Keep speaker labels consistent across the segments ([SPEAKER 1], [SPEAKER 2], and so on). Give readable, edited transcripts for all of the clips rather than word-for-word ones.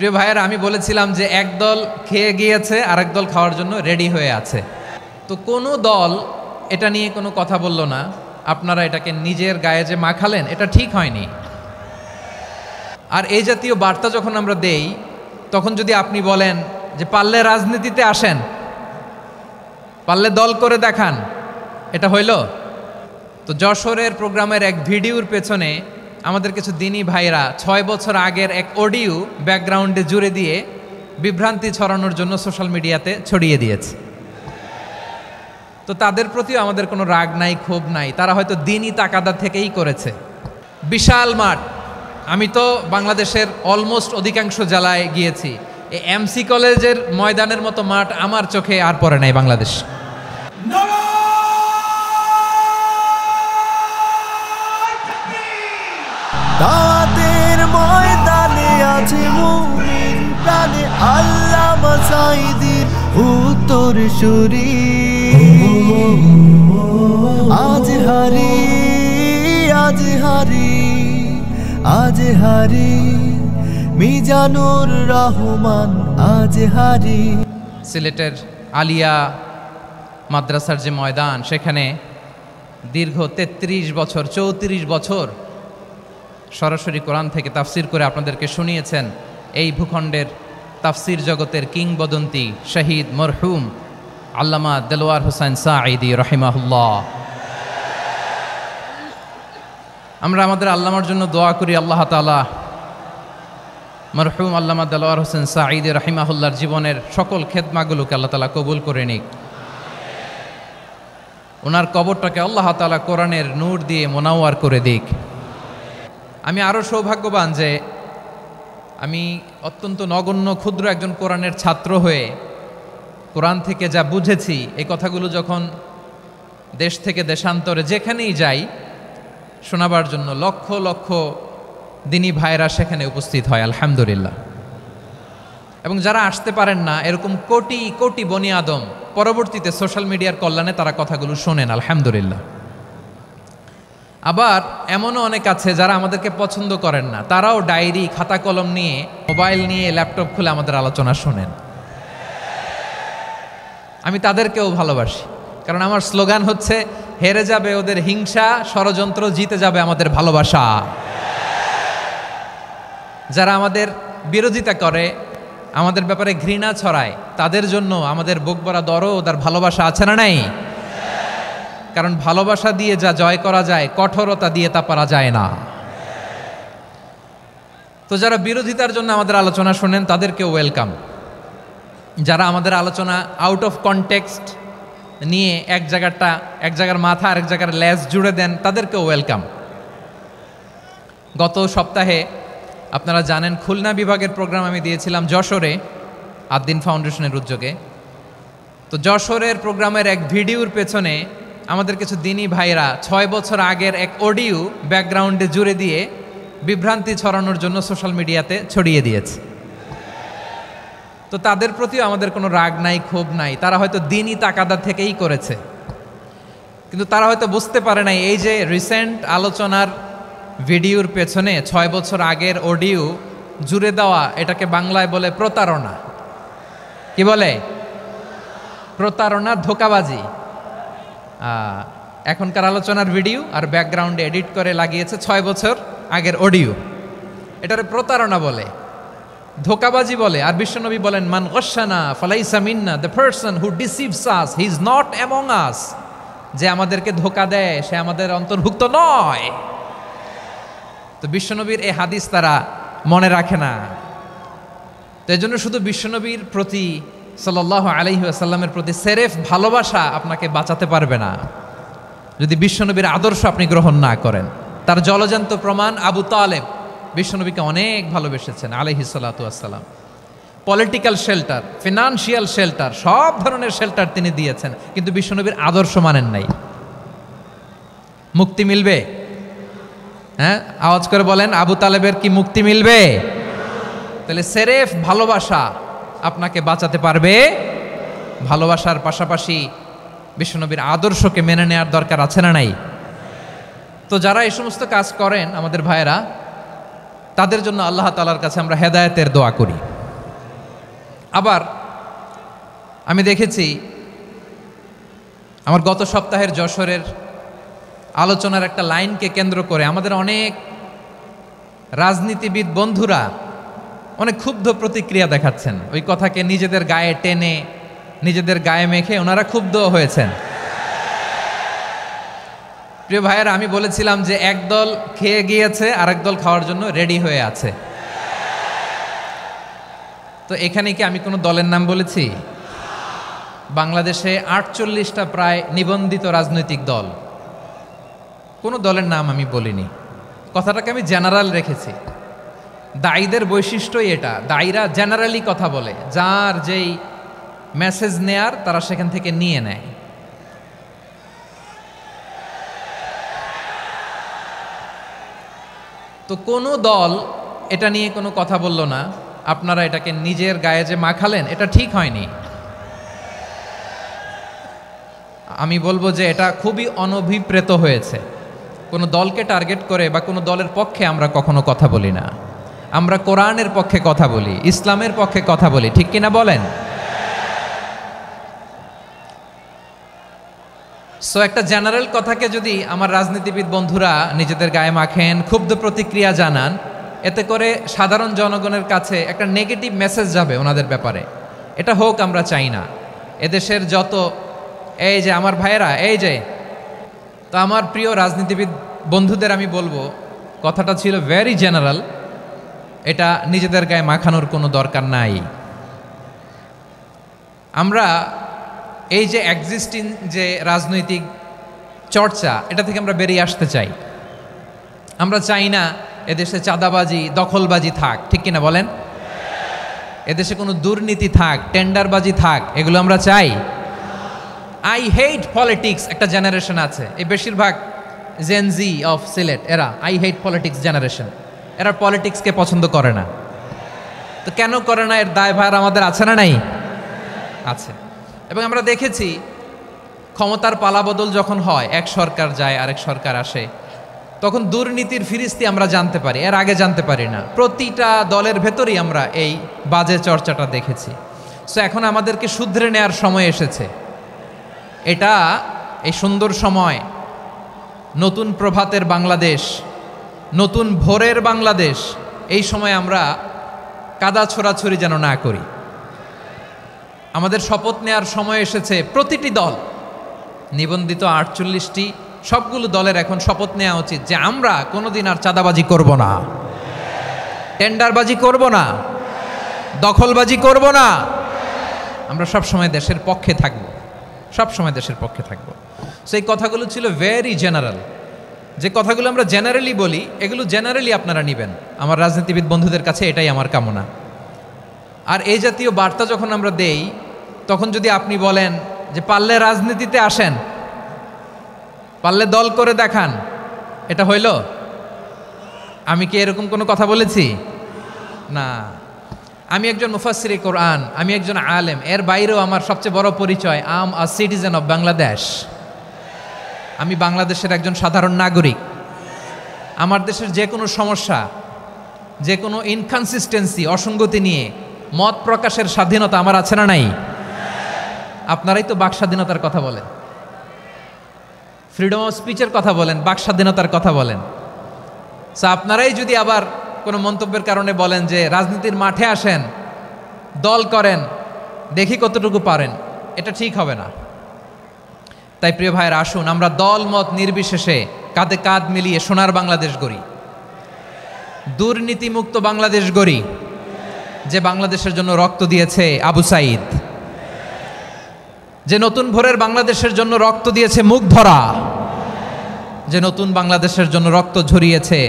[SPEAKER 1] প্রিয় ভাইয়েরা, আমি বলেছিলাম যে একদল খেয়ে গিয়েছে আর একদল খাওয়ার জন্য রেডি হয়ে আছে। তো কোনো দল এটা নিয়ে কোনো কথা বলল না, আপনারা এটাকে নিজের গায়ে যে মাখালেন এটা ঠিক হয়নি। আর এই জাতীয় বার্তা যখন আমরা দেই তখন যদি আপনি বলেন যে পারলে রাজনীতিতে আসেন, পারলে দল করে দেখান, এটা হইল? তো যশোরের প্রোগ্রামের এক ভিডিওর পেছনে আমাদের কিছু দিনী ভাইরা 6 বছর আগের এক অডিও ব্যাকগ্রাউন্ডে জুড়ে দিয়ে বিভ্রান্তি ছড়ানোর জন্য সোশ্যাল মিডিয়াতে ছড়িয়ে দিয়েছে। তো তাদের প্রতিও আমাদের কোনো রাগ নাই, ক্ষোভ নাই, তারা হয়তো দিনই তাকাদা থেকেই করেছে। বিশাল মাঠ, আমি তো বাংলাদেশের অলমোস্ট অধিকাংশ জেলায় গিয়েছি, এই এমসি কলেজের ময়দানের মতো মাঠ আমার চোখে আর পড়ে নাই বাংলাদেশ।
[SPEAKER 2] দাওয়াতের ময়দানে আছে মুমিন প্রাণে আল্লামা সাঈদীর উত্তরসূরি। আজ হারি আজ হারি আজ হারি মিজানুর রহমান আজ হারি।
[SPEAKER 1] সিলেটের আলিয়া মাদ্রাসার যে ময়দান, সেখানে দীর্ঘ 33 বছর 34 বছর সরাসরি কোরআন থেকে তাফসির করে আপনাদেরকে শুনিয়েছেন এই ভূখণ্ডের তাফসির জগতের কিংবদন্তি শহীদ মরহুম আল্লামা দেলোয়ার হোসেন সাঈদী রাহিমাহুল্লাহ। আমরা আমাদের আল্লামার জন্য দোয়া করি, আল্লাহ তাআলা মরহুম আল্লামা দেলোয়ার হোসেন সাঈদী রাহিমাহুল্লাহর জীবনের সকল খেদমাগুলোকে আল্লাহ তাআলা কবুল করে নিক। ওনার কবরটাকে আল্লাহ তাআলা কোরআনের নূর দিয়ে মোনাওয়ার করে দিক। আমি আরও সৌভাগ্যবান যে আমি অত্যন্ত নগণ্য ক্ষুদ্র একজন কোরআনের ছাত্র হয়ে কোরআন থেকে যা বুঝেছি, এই কথাগুলো যখন দেশ থেকে দেশান্তরে যেখানেই যাই শোনাবার জন্য লক্ষ লক্ষ দিনী ভাইরা সেখানে উপস্থিত হয়, আলহামদুলিল্লাহ। এবং যারা আসতে পারেন না, এরকম কোটি কোটি বনি আদম পরবর্তীতে সোশ্যাল মিডিয়ার কল্যাণে তারা কথাগুলো শোনেন, আলহামদুলিল্লাহ। আবার এমনও অনেক আছে যারা আমাদেরকে পছন্দ করেন না, তারাও ডায়েরি খাতা কলম নিয়ে, মোবাইল নিয়ে, ল্যাপটপ খুলে আমাদের আলোচনা শোনেন। আমি তাদেরকেও ভালোবাসি, কারণ আমার স্লোগান হচ্ছে হেরে যাবে ওদের হিংসা, ষড়যন্ত্র, জিতে যাবে আমাদের ভালোবাসা। যারা আমাদের বিরোধিতা করে, আমাদের ব্যাপারে ঘৃণা ছড়ায়, তাদের জন্য আমাদের বুক ভরা দরদ আর ভালোবাসা আছে না নাই? কারণ ভালোবাসা দিয়ে যা জয় করা যায়, কঠোরতা দিয়ে তা পারা যায় না। তো যারা বিরোধিতার জন্য আমাদের আলোচনা শোনেন তাদেরকেও ওয়েলকাম। যারা আমাদের আলোচনা আউট অফ কনটেক্সট নিয়ে এক জায়গার মাথা আর এক জায়গার লেজ জুড়ে দেন, তাদেরকেও ওয়েলকাম। গত সপ্তাহে আপনারা জানেন খুলনা বিভাগের প্রোগ্রাম আমি দিয়েছিলাম যশোরে আদ্দিন ফাউন্ডেশনের উদ্যোগে। তো যশোরের প্রোগ্রামের এক ভিডিওর পেছনে আমাদের কিছু দিনী ভাইরা 6 বছর আগের এক অডিও ব্যাকগ্রাউন্ডে জুড়ে দিয়ে বিভ্রান্তি ছড়ানোর জন্য সোশ্যাল মিডিয়াতে ছড়িয়ে দিয়েছে। তো তাদের প্রতিও আমাদের কোনো রাগ নাই, ক্ষোভ নাই, তারা হয়তো দিনই তাকাদা থেকেই করেছে। কিন্তু তারা হয়তো বুঝতে পারে নাই এই যে রিসেন্ট আলোচনার ভিডিওর পেছনে 6 বছর আগের অডিও জুড়ে দেওয়া, এটাকে বাংলায় বলে প্রতারণা। কি বলে? প্রতারণা, ধোঁকাবাজি। এখনকার আলোচনার ভিডিও আর ব্যাকগ্রাউন্ডে এডিট করে লাগিয়েছে 6 বছর আগের অডিও। এটারে প্রতারণা বলে, ধোঁকাবাজি বলে। আর বিশ্বনবী বলেন, মান গশানা ফালাইসা মিন্না, the person who deceives us he is not among us. যে আমাদেরকে ধোঁকা দেয় সে আমাদের অন্তর্ভুক্ত নয়। তো বিশ্বনবীর এই হাদিস তারা মনে রাখে না। তো এই জন্য শুধু বিশ্বনবীর প্রতি সাল্লাল্লাহু আলাইহি ওয়াসাল্লামের প্রতি সেরেফ ভালোবাসা আপনাকে বাঁচাতে পারবে না যদি বিশ্বনবীর আদর্শ আপনি গ্রহণ না করেন। তার জলজান্ত প্রমাণ, আবু তালেব বিশ্বনবীকে অনেক ভালোবেসেছেন আলাইহিস সালাতু ওয়াসসালাম। পলিটিক্যাল শেল্টার, ফিনান্সিয়াল শেল্টার, সব ধরনের শেল্টার তিনি দিয়েছেন, কিন্তু বিশ্বনবীর আদর্শ মানেন নাই। মুক্তি মিলবে? হ্যাঁ, আওয়াজ করে বলেন, আবু তালেবের কি মুক্তি মিলবে? তাহলে সেরেফ ভালোবাসা আপনাকে বাঁচাতে পারবে। ভালোবাসার পাশাপাশি বিশ্বনবীর আদর্শকে মেনে নেওয়ার দরকার আছে না নাই? তো যারা এই সমস্ত কাজ করেন আমাদের ভাইয়েরা, তাদের জন্য আল্লাহ তাআলার কাছে আমরা হেদায়েতের দোয়া করি। আবার আমি দেখেছি আমার গত সপ্তাহের যশোরের আলোচনার একটা লাইনকে কেন্দ্র করে আমাদের অনেক রাজনীতিবিদ বন্ধুরা অনেক ক্ষুব্ধ প্রতিক্রিয়া দেখাচ্ছেন। ওই কথাকে নিজেদের গায়ে টেনে নিজেদের গায়ে মেখে ওনারা ক্ষুব্ধ হয়েছেন। প্রিয় ভাইয়েরা, আমি বলেছিলাম যে একদল খেয়ে গিয়েছে আর একদল খাওয়ার জন্য রেডি হয়ে আছে। তো এখানে কি আমি কোনো দলের নাম বলেছি? বাংলাদেশে ৪৮টা প্রায় নিবন্ধিত রাজনৈতিক দল, কোনো দলের নাম আমি বলিনি। কথাটাকে আমি জেনারেল রেখেছি। দায়ীদের বৈশিষ্ট্যই এটা, দায়ীরা জেনারেলি কথা বলে, যার যেই মেসেজ নেয়ার তারা সেখান থেকে নিয়ে নেয়। তো কোনো দল এটা নিয়ে কোনো কথা বলল না, আপনারা এটাকে নিজের গায়ে যে মাখালেন এটা ঠিক হয়নি। আমি বলবো যে এটা খুবই অনভিপ্রেত হয়েছে। কোনো দলকে টার্গেট করে বা কোনো দলের পক্ষে আমরা কখনো কথা বলি না। আমরা কোরআনের পক্ষে কথা বলি, ইসলামের পক্ষে কথা বলি, ঠিক কিনা বলেন? সো একটা জেনারেল কথাকে যদি আমার রাজনীতিবিদ বন্ধুরা নিজেদের গায়ে মাখেন, ক্ষুব্ধ প্রতিক্রিয়া জানান, এতে করে সাধারণ জনগণের কাছে একটা নেগেটিভ মেসেজ যাবে ওনাদের ব্যাপারে। এটা হোক আমরা চাই না। এদেশের যত এই যে আমার ভাইয়েরা, এই যে, তো আমার প্রিয় রাজনীতিবিদ বন্ধুদের আমি বলবো কথাটা ছিল ভেরি জেনারেল, এটা নিজেদের গায়ে মাখানোর কোনো দরকার নাই। আমরা এই যে এক্সিস্টিং যে রাজনৈতিক চর্চা, এটা থেকে আমরা বেরিয়ে আসতে চাই। আমরা চাই না এদেশে চাঁদাবাজি, দখলবাজি থাক, ঠিক কিনা বলেন? এদেশে কোনো দুর্নীতি থাক, টেন্ডারবাজি থাক, এগুলো আমরা চাই। আই হেট পলিটিক্স একটা জেনারেশন আছে, এই বেশিরভাগ জেনজি অফ সিলেট, এরা আই হেট পলিটিক্স জেনারেশন। এরা পলিটিক্সকে পছন্দ করে না। তো কেন করে না, এর দায়ভার আমাদের আছে না নাই? আছে। এবং আমরা দেখেছি ক্ষমতার পালাবদল যখন হয়, এক সরকার যায় আরেক সরকার আসে, তখন দুর্নীতির ফিরিস্তি আমরা জানতে পারি, এর আগে জানতে পারি না। প্রতিটা দলের ভেতরেই আমরা এই বাজে চর্চাটা দেখেছি। সো এখন আমাদেরকে শুধরে নেওয়ার সময় এসেছে। এটা এই সুন্দর সময়, নতুন প্রভাতের বাংলাদেশ, নতুন ভোরের বাংলাদেশ, এই সময় আমরা কাদা ছোড়াছড়ি যেন না করি। আমাদের শপথ নেওয়ার সময় এসেছে। প্রতিটি দল, নিবন্ধিত ৪৮টি, সবগুলো দলের এখন শপথ নেওয়া উচিত যে আমরা কোনোদিন আর চাঁদাবাজি করব না, টেন্ডারবাজি করব না, দখলবাজি করব না। আমরা সবসময় দেশের পক্ষে থাকব, সবসময় দেশের পক্ষে থাকব। সেই কথাগুলো ছিল ভেরি জেনারেল। যে কথাগুলো আমরা জেনারেলি বলি, এগুলো জেনারেলি আপনারা নেবেন। আমার রাজনীতিবিদ বন্ধুদের কাছে এটাই আমার কামনা। আর এই জাতীয় বার্তা যখন আমরা দেই, তখন যদি আপনি বলেন যে পারলে রাজনীতিতে আসেন, পারলে দল করে দেখান, এটা হইল? আমি কি এরকম কোনো কথা বলেছি? না। আমি একজন মুফাসসিরে কোরআন, আমি একজন আলেম, এর বাইরেও আমার সবচেয়ে বড় পরিচয় আম আ সিটিজেন অফ বাংলাদেশ। আমি বাংলাদেশের একজন সাধারণ নাগরিক। আমার দেশের যে কোনো সমস্যা, যে কোনো ইনকনসিস্টেন্সি, অসঙ্গতি নিয়ে মত প্রকাশের স্বাধীনতা আমার আছে না নাই? আপনারাই তো বাক স্বাধীনতার কথা বলেন, ফ্রিডম অফ স্পিচের কথা বলেন, বাক স্বাধীনতার কথা বলেন। সো আপনারাই যদি আবার কোনো মন্তব্যের কারণে বলেন যে রাজনীতির মাঠে আসেন, দল করেন, দেখি কতটুকু পারেন, এটা ঠিক হবে না। তাই প্রিয় ভাইয়ের, আসুন আমরা দল মত নির্বিশেষে কাঁধে কাঁধ মিলিয়ে সোনার বাংলাদেশ গড়ি, দুর্নীতিমুক্ত বাংলাদেশ গড়ি, যে বাংলাদেশের জন্য রক্ত দিয়েছে আবু সাঈদ, যে নতুন ভোরের বাংলাদেশের জন্য রক্ত দিয়েছে মুগ্ধরা, যে নতুন বাংলাদেশের জন্য রক্ত ঝরিয়েছে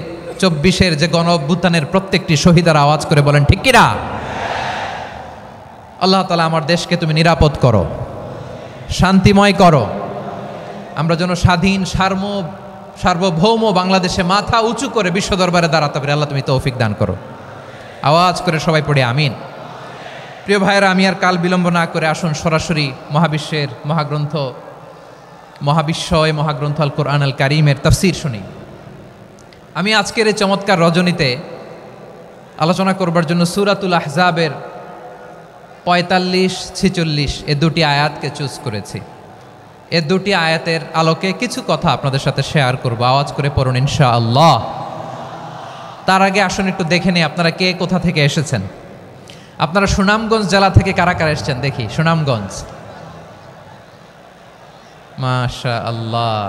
[SPEAKER 1] ২৪-এর যে গণ অভ্যুত্থানের প্রত্যেকটি শহীদের আওয়াজ করে বলেন ঠিক কিনা? আল্লাহ তাআলা আমার দেশকে তুমি নিরাপদ করো, শান্তিময় করো। আমরা যেন স্বাধীন সার্বভৌম বাংলাদেশে মাথা উঁচু করে বিশ্ব দরবারে দাঁড়াতে পারি। আল্লাহ তুমি তৌফিক দান করো। আওয়াজ করে সবাই পড়ে আমিন। প্রিয় ভাইয়েরা, আমি আর কাল বিলম্ব না করে আসুন সরাসরি মহাবিশ্বের মহাগ্রন্থ, মহাবিশ্বয় মহাগ্রন্থ আল কোরআন আল কারীমের তাফসীর শুনি। আমি আজকের এই চমৎকার রজনীতে আলোচনা করবার জন্য সূরাতুল আহজাবের 45-46 এ দুটি আয়াতকে চুজ করেছি। এ দুটি আয়াতের আলোকে কিছু কথা আপনাদের সাথে শেয়ার করব। আওয়াজ করে পড়ুন ইনশাআল্লাহ। তার আগে আসুন একটু দেখে নিই আপনারা কে কোথা থেকে এসেছেন। আপনারা সুনামগঞ্জ জেলা থেকে কারা কারা এসেছেন দেখি। সুনামগঞ্জ, মাশাআল্লাহ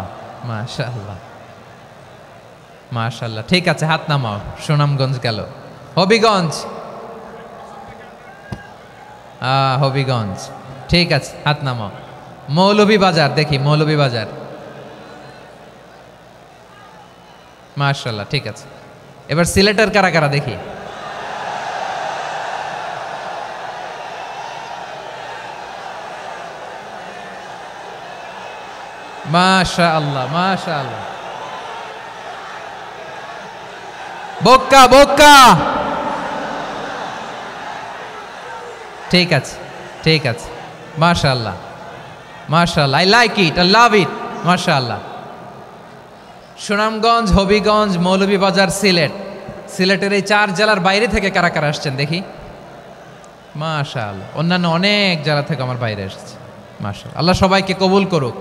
[SPEAKER 1] মাশাআল্লাহ মাশাআল্লাহ। ঠিক আছে, হাত নামাও। সুনামগঞ্জ গেল। হবিগঞ্জ, হবিগঞ্জ, ঠিক আছে, হাত নামাও। মৌলভীবাজার দেখি, মৌলভীবাজার, মাশাআল্লাহ, ঠিক আছে। এবার সিলেটের কারা কারা দেখি। মাশাআল্লাহ মাশাআল্লাহ। বক্কা বক্কা, ঠিক আছে ঠিক আছে, মাশাআল্লাহ মাশাআল্লাহ, I like it, I love it, মাশাআল্লাহ। সুনামগঞ্জ, হবিগঞ্জ, মৌলভীবাজার, সিলেট। সিলেটের এই 4 জেলার বাইরে থেকে কারা কারা আসছেন দেখি। মাশাআল্লাহ, অন্যান্য অনেক জেলা থেকে আমার বাইরে এসেছে, মাশাআল্লাহ। আল্লাহ সবাইকে কবুল করুক।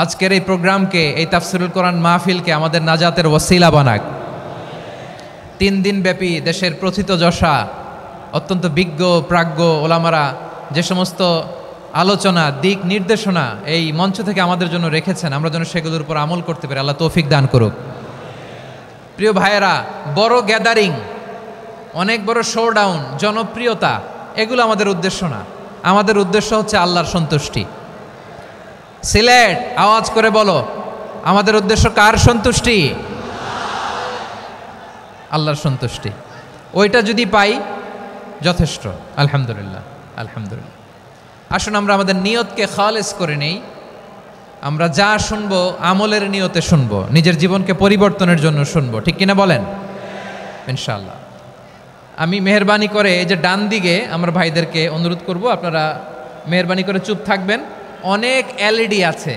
[SPEAKER 1] আজকের এই প্রোগ্রামকে, এই তাফসিরুল কোরআন মাহফিলকে আমাদের নাজাতের ওসিলা বানাক। 3 দিন ব্যাপী দেশের প্রথিতযশা অত্যন্ত বিজ্ঞ প্রাজ্ঞ ওলামারা যে সমস্ত আলোচনা, দিক নির্দেশনা এই মঞ্চ থেকে আমাদের জন্য রেখেছেন, আমরা যেন সেগুলোর উপর আমল করতে পারি। আল্লাহ তৌফিক দান করুক। প্রিয় ভাইয়েরা, বড় গ্যাদারিং, অনেক বড় শোডাউন, জনপ্রিয়তা, এগুলো আমাদের উদ্দেশ্য না। আমাদের উদ্দেশ্য হচ্ছে আল্লাহর সন্তুষ্টি। সিলেট, আওয়াজ করে বলো, আমাদের উদ্দেশ্য কার সন্তুষ্টি? আল্লাহর সন্তুষ্টি। ওইটা যদি পাই যথেষ্ট, আলহামদুলিল্লাহ আলহামদুলিল্লাহ। আসুন আমরা আমাদের নিয়তকে খালেস করে নেই। আমরা যা শুনবো আমলের নিয়তে শুনবো, নিজের জীবনকে পরিবর্তনের জন্য শুনবো, ঠিক কিনা বলেন? ইনশাআল্লাহ। আমি মেহরবানি করে এই যে ডান দিকে আমার ভাইদেরকে অনুরোধ করব, আপনারা মেহরবানি করে চুপ থাকবেন। অনেক এলইডি আছে,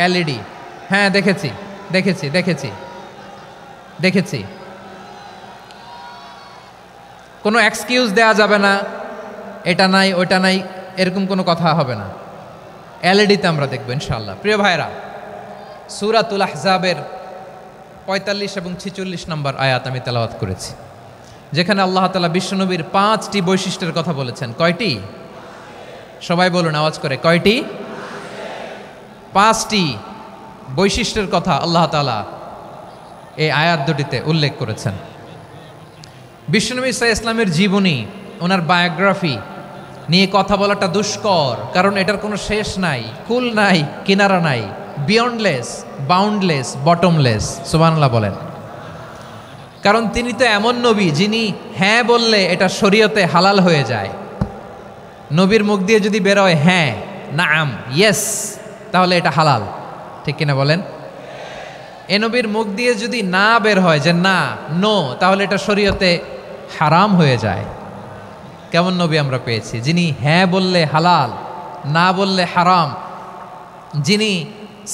[SPEAKER 1] এলইডি, হ্যাঁ দেখেছি দেখেছি দেখেছি দেখেছি। কোনো এক্সকিউজ দেওয়া যাবে না, এটা নাই ওইটা নাই, এরকম কোনো কথা হবে না। এলইডিতে আমরা দেখব ইনশাআল্লাহ। প্রিয় ভাইরা, সূরাতুল আহজাবের 45 এবং 46 নম্বর আয়াত আমি তেলাওয়াত করেছি, যেখানে আল্লাহ তাআলা বিশ্বনবীর 5টি বৈশিষ্ট্যের কথা বলেছেন। কয়টি? সবাই বলুন আওয়াজ করে, কয়টি? 5টি বৈশিষ্ট্যের কথা আল্লাহ তাআলা এই আয়াত দুটিতে উল্লেখ করেছেন। বিশ্বনবী সাল্লাল্লাহু আলাইহি ইসলামের জীবনী, ওনার বায়োগ্রাফি নিয়ে কথা বলাটা দুষ্কর, কারণ এটার কোনো শেষ নাই, কুল নাই, কিনারা নাই, বিয়ন্ডলেস, বাউন্ডলেস, বটমলেস। সুবহানাল্লাহ বলেন। কারণ তিনি তো এমন নবী যিনি হ্যাঁ বললে এটা শরীয়তে হালাল হয়ে যায়। নবীর মুখ দিয়ে যদি বেরোয় হ্যাঁ, নাম, ইয়েস, তাহলে এটা হালাল, ঠিক কিনা বলেন? এ নবীর মুখ দিয়ে যদি না বের হয় যে না, নো, তাহলে এটা শরীয়তে হারাম হয়ে যায়। কেমন নবী আমরা পেয়েছি, যিনি হ্যাঁ বললে হালাল, না বললে হারাম, যিনি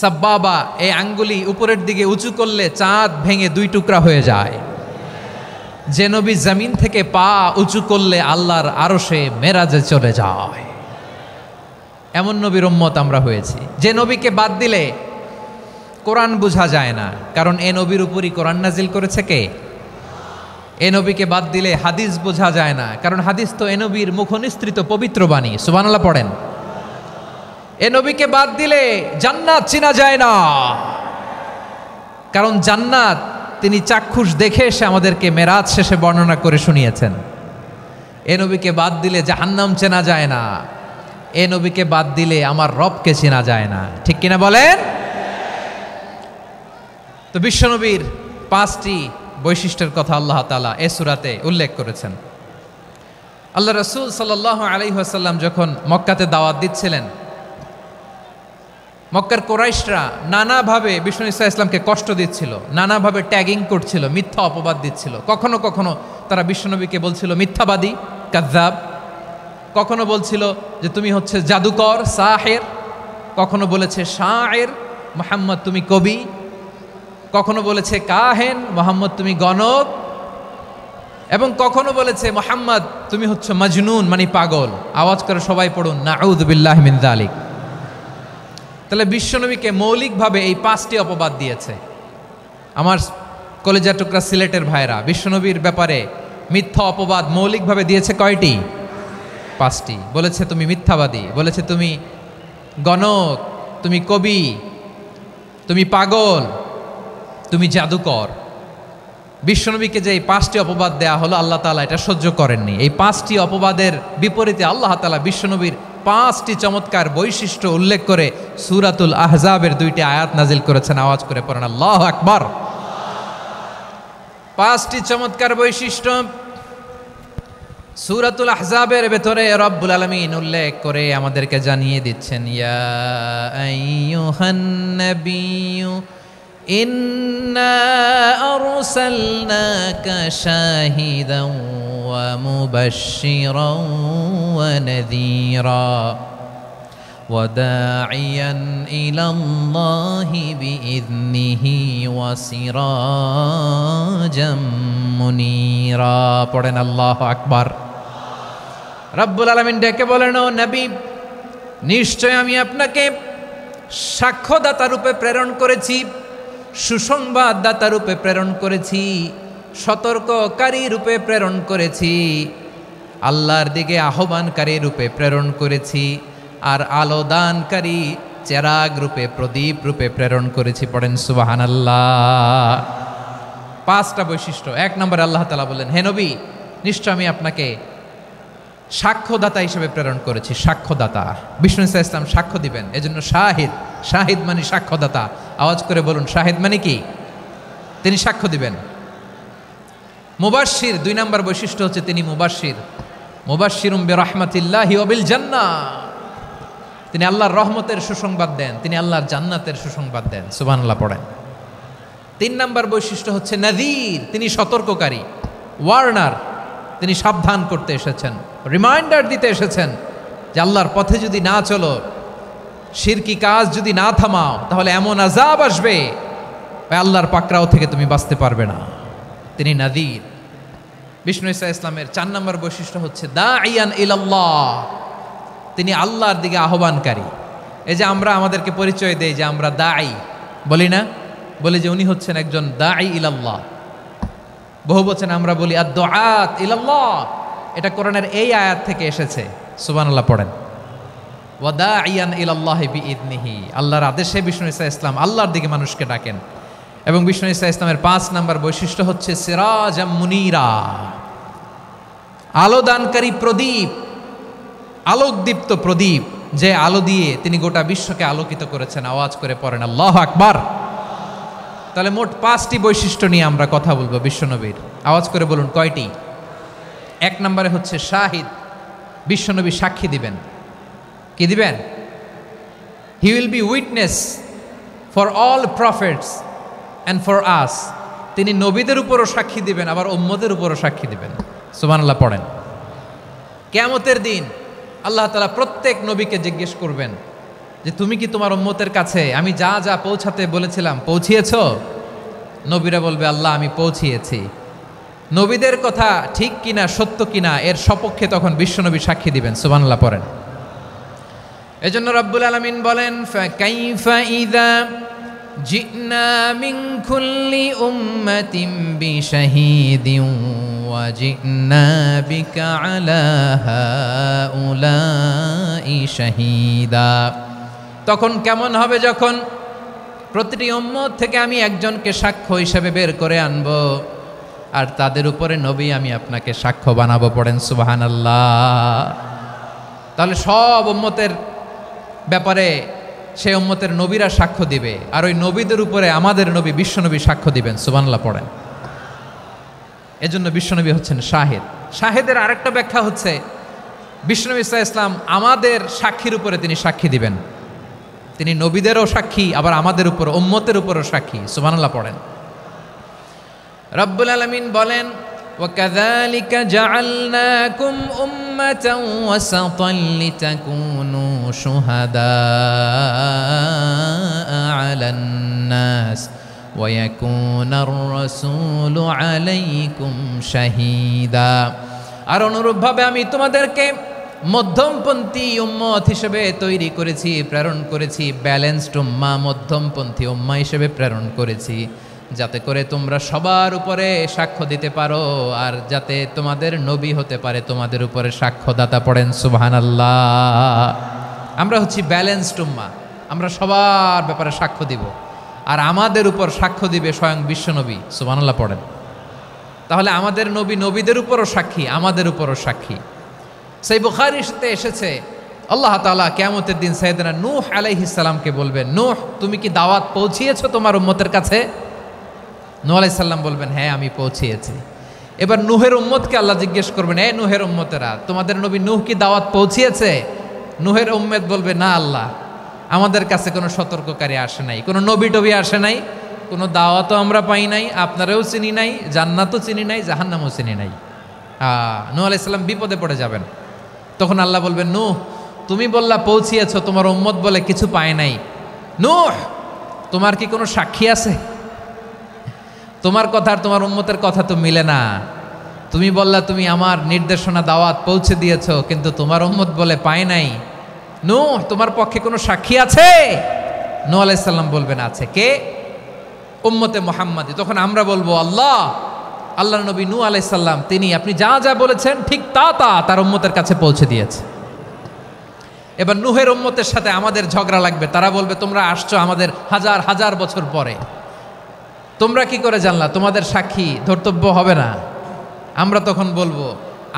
[SPEAKER 1] সাব্বাবা, এই আঙ্গুলি উপরের দিকে উঁচু করলে চাঁদ ভেঙে 2 টুকরা হয়ে যায়, যে নবী জমিন থেকে পা উঁচু করলে আল্লাহর আরশে মেরাজে চলে যায়, এমন নবীর উম্মত আমরা হয়েছি। যে নবীকে বাদ দিলে কোরআন বোঝা যায় না, কারণ এ নবীর উপরই কোরআন নাজিল করেছে কে? এ নবীকে বাদ দিলে হাদিস বোঝা যায় না, কারণ হাদিস তো এ নবীর মুখনিসৃত পবিত্র বাণী। সুবহানাল্লাহ পড়েন। এ নবীকে বাদ দিলে জান্নাত চেনা যায় না, কারণ জান্নাত তিনি চাক্ষুষ দেখে এসে আমাদেরকে মেরাজ শেষে বর্ণনা করে শুনিয়েছেন। এ নবীকে বাদ দিলে জাহান্নাম চেনা যায় না, এ নবীকে বাদ দিলে আমার রবকে চেনা যায় না, ঠিক কিনা বলেন? তো বিশ্বনবীর 5টি বৈশিষ্ট্যের কথা আল্লাহ তাআলা এ সূরাতে উল্লেখ করেছেন। আল্লাহ রাসূল সাল্লাল্লাহু আলাইহি ওয়াসাল্লাম যখন মক্কাতে দাওয়াত দিচ্ছিলেন, মক্কার কুরাইশরা নানাভাবে বিষ্ণু ঈসা ইসলামকে কষ্ট দিচ্ছিল, নানাভাবে ট্যাগিং করছিল, মিথ্যা অপবাদ দিচ্ছিল। কখনো কখনো তারা বিশ্বনবীকে বলছিল মিথ্যাবাদী, কাযযাব। কখনো বলছিল যে তুমি হচ্ছে জাদুকর, সাহের। কখনো বলেছে শায়ের, মুহাম্মদ তুমি কবি। কখনো বলেছে কাহেন, মুহাম্মদ তুমি গণক। এবং কখনো বলেছে মুহাম্মদ তুমি হচ্ছে মাজনুন মানে পাগল। আওয়াজ করে সবাই পড়ুন নাউযু বিল্লাহি মিন যালিক। তাহলে বিশ্বনবীকে মৌলিকভাবে এই 5টি অপবাদ দিয়েছে। আমার কলেজা টুকরা সিলেটের ভাইরা, বিশ্বনবীর ব্যাপারে মিথ্যা অপবাদ মৌলিকভাবে দিয়েছে কয়টি? 5টি। বলেছে তুমি মিথ্যাবাদী, বলেছে তুমি গণক, তুমি কবি, তুমি পাগল, তুমি জাদুকর। বিশ্বনবীকে যে এই 5টি অপবাদ দেয়া হলো, আল্লাহ তাআলা এটা সহ্য করেননি। এই 5টি অপবাদের বিপরীতে আল্লাহ তাআলা বিশ্বনবীর 5টি চমৎকার বৈশিষ্ট্য উল্লেখ করে সূরাতুল আহজাবের 2টি আয়াত নাজিল করেছেন। আওয়াজ করে পড়েন আল্লাহু আকবার। 5টি চমৎকার বৈশিষ্ট্য সূরাতুল আহজাবের ভেতরে রব্বুল আলামিন উল্লেখ করে আমাদেরকে জানিয়ে দিচ্ছেন, ইয়া আইয়ুহান নাবিয়্যু ইন্না আরসালনাকা শাহিদান ওয়া মুবাশশিরান ওয়া নাযীরা ওয়া দাঈয়ান ইলাল্লাহি বিইذনিহি ওয়া সিরাজাম মুনীরা। পড়েন আল্লাহু আকবার। রব্বুল আলামিন ডেকে বলেন, ও নবী, নিশ্চয় আমি আপনাকে সাক্ষ্যদাতা রূপে প্রেরণ করেছি, সুসংবাদদাতা রূপে প্রেরণ করেছি, সতর্ককারী রূপে প্রেরণ করেছি, আল্লাহর দিকে আহ্বানকারী রূপে প্রেরণ করেছি, আর আলোদানকারী চেরাগ রূপে, প্রদীপ রূপে প্রেরণ করেছি। পড়েন সুবহানাল্লাহ। 5টা বৈশিষ্ট্য। 1 নম্বরে আল্লাহ তাআলা বললেন, হে নবী, নিশ্চয় আমি আপনাকে সাক্ষ্যদাতা হিসেবে প্রেরণ করেছি। সাক্ষ্যদাতা, বিষ্ণু ইসা ইসলাম সাক্ষ্য দিবেন, এজন্য শাহিদ। শাহিদ মানে সাক্ষ্যদাতা। আওয়াজ করে বলুন শাহিদ মানে কি? তিনি সাক্ষ্য দিবেন। মুবাশশির, 2 নম্বর বৈশিষ্ট্য হচ্ছে তিনি মুবাশশির। মুবাশশিরুম বিরাহমাতিল্লাহি ওয়া বিল জান্নাহ, তিনি আল্লাহর রহমতের সুসংবাদ দেন, তিনি আল্লাহর জান্নাতের সুসংবাদ দেন। সুবহানাল্লাহ পড়েন। 3 নম্বর বৈশিষ্ট্য হচ্ছে নাযীর, তিনি সতর্ককারী, ওয়ার্নার, তিনি সাবধান করতে এসেছেন, রিমাইন্ডার দিতে এসেছেন যে আল্লাহর পথে যদি না চলো, শিরকি কাজ যদি না থামাও, তাহলে এমন আযাব আসবে আল্লাহর পাকড়াও থেকে তুমি বাঁচতে পারবে না। তিনি নাযীর। বিষ্ণু ইসা ইসলামের 4 নম্বর বৈশিষ্ট্য হচ্ছে দাঈয়ান ইলাল্লাহ, তিনি আল্লাহর দিকে আহ্বানকারী। এই যে আমরা আমাদেরকে পরিচয় দেই যে আমরা দাঈ, বলি না? বলি যে উনি হচ্ছেন একজন দাঈ ইলাল্লাহ। বহু বচন আমরা বলি আদ-দুআত ইলাল্লাহ। এটা কোরআনের এই আয়াত থেকে এসেছে। সুবহানাল্লাহ পড়েন। ওয়া দাঈয়ান ইলাল্লাহি বিইذনিহি, আল্লাহর আদেশে বিষ্ণু ইসা ইসলাম আল্লাহর দিকে মানুষকে ডাকেন। এবং বিষ্ণু ইসা ইসলামের 5 নম্বর বৈশিষ্ট্য হচ্ছে সিরাজাম মুনীরা, আলোদানকারী প্রদীপ, আলোকদীপ্ত প্রদীপ, যে আলো দিয়ে তিনি গোটা বিশ্বকে আলোকিত করেছেন। আওয়াজ করে পড়েন আল্লাহু আকবার। তাহলে মোট 5টি বৈশিষ্ট্য নিয়ে আমরা কথা বলবো বিশ্বনবীর। আওয়াজ করে বলুন কয়টি? 1 নম্বরে হচ্ছে শাহিদ, বিশ্বনবী সাক্ষী দিবেন। কি দিবেন? He will be witness for all prophets and for us. তিনি নবীদের উপরও সাক্ষী দিবেন, আবার উম্মতের উপরও সাক্ষী দিবেন। সুবহানাল্লাহ পড়েন। কিয়ামতের দিন আল্লাহ তাআলা প্রত্যেক নবীকে জিজ্ঞেস করবেন যে তুমি কি তোমার উম্মতের কাছে আমি যা যা পৌঁছাতে বলেছিলাম পৌঁছিয়েছো? নবীরা বলবে আল্লাহ আমি পৌঁছিয়েছি। নবীদের কথা ঠিক কিনা, সত্য কিনা, এর সপক্ষে তখন বিশ্বনবী সাক্ষী দিবেন। সুবহানাল্লাহ পড়েন। এজন্য রব্বুল আলামিন বলেন, ফাকাইফা ইযা জিনা মিন কুল্লি উম্মাতিন বিশাহীদিন ওয়া জিনা বিকা আলা হাউলাই শাহীদা। তখন কেমন হবে যখন প্রতিটি উম্মত থেকে আমি একজনকে সাক্ষ্য হিসেবে বের করে আনব, আর তাদের উপরে নবী আমি আপনাকে সাক্ষ্য বানাবো। পড়েন সুবহানাল্লাহ। তাহলে সব উম্মতের ব্যাপারে সেই উম্মতের নবীরা সাক্ষ্য দিবে, আর ওই নবীদের উপরে আমাদের নবী বিশ্বনবী সাক্ষ্য দিবেন। সুবহানাল্লাহ পড়েন। এজন্য বিশ্বনবী হচ্ছেন শাহিদ। শাহিদের আরেকটা ব্যাখ্যা হচ্ছে বিশ্বনবী সাল্লাল্লাহু আলাইহি ওয়াসাল্লাম আমাদের সাক্ষীর উপরে তিনি সাক্ষী দিবেন। তিনি নবীদেরও সাক্ষী, আবার আমাদের উপর উম্মতের উপরও সাক্ষী। সুবহানাল্লাহ পড়েন। রব্বুল আলামিন বলেন, وَكَذَلِكَ جَعَلْنَاكُمْ أُمَّةً وَسَطًا لِتَكُونُوا شُهَدَاءَ عَلَى النَّاسِ ويكون الرسول عليكم شهيدا। আর অনুরূপভাবে আমি তোমাদেরকে মধ্যমপন্থী উম্মত হিসেবে তৈরি করেছি, প্রেরণ করেছি, ব্যালেন্সড উম্মাহ, মধ্যমপন্থী উম্মাহ হিসেবে প্রেরণ করেছি, যাতে করে তোমরা সবার উপরে সাক্ষ্য দিতে পারো আর যাতে তোমাদের নবী হতে পারে তোমাদের উপরে সাক্ষ্যদাতা। পড়েন সুবহানাল্লাহ। আমরা হচ্ছি ব্যালেন্সড উম্মাহ, আমরা সবার ব্যাপারে সাক্ষ্য দিব আর আমাদের উপর সাক্ষ্য দিবে স্বয়ং বিশ্বনবী। সুবহানাল্লাহ পড়েন। তাহলে আমাদের নবী নবীদের উপরও সাক্ষী, আমাদের উপরও সাক্ষী। সেই বুখারীতে এসেছে আল্লাহ তাআলা কিয়ামতের দিন সাইয়েদনা নূহ আলাইহিস সালামকে বলবেন, নূহ তুমি কি দাওয়াত পৌঁছিয়েছো তোমার উম্মতের কাছে? নূহ আলাইহিস সালাম বলবেন, হ্যাঁ আমি পৌঁছিয়েছি। এবার নূহের উম্মতকে আল্লাহ জিজ্ঞেস করবেন, এ নূহের উম্মতেরা তোমাদের নবী নূহ কি দাওয়াত পৌঁছিয়েছে? নূহের উম্মত বলবে, না আল্লাহ, আমাদের কাছে কোনো সতর্ককারী আসে নাই, কোনো নবী টবি আসে নাই, কোনো দাওয়াতও আমরা পাই নাই, আপনারাও চিনি নাই, জান্নাতও চিনি নাই, জাহান্নামও চিনি নাই। নূহ আলাইহিস সালাম বিপদে পড়ে যাবেন। তখন আল্লাহ বলবেন, নূহ তুমি বললা পৌঁছিয়েছো, তোমার উম্মত বলে কিছু পায় নাই। নূহ তোমার কি কোনো সাক্ষী আছে? তোমার কথা আর তোমার উম্মতের কথা তো মিলে না। তুমি বললা তুমি আমার নির্দেশনা দাওয়াত পৌঁছে দিয়েছো, কিন্তু তোমার উম্মত বলে পায় নাই। নূহ তোমার পক্ষে কোনো সাক্ষী আছে? নূহ আলাইহিস সালাম বলবেন, আছে। কে? উম্মতে মুহাম্মাদি। তখন আমরা বলবো, আল্লাহ নবী নূহ আলাইহিস সালাম তিনি আপনি যা যা বলেছেন ঠিক তা তার উম্মতের কাছে পৌঁছে দিয়েছে। এবার নূহের উম্মতের সাথে আমাদের ঝগড়া লাগবে। তারা বলবে, তোমরা আসছো আমাদের হাজার হাজার বছর পরে, তোমরা কি করে জানলা? তোমাদের সাক্ষী ধর্তব্য হবে না। আমরা তখন বলবো,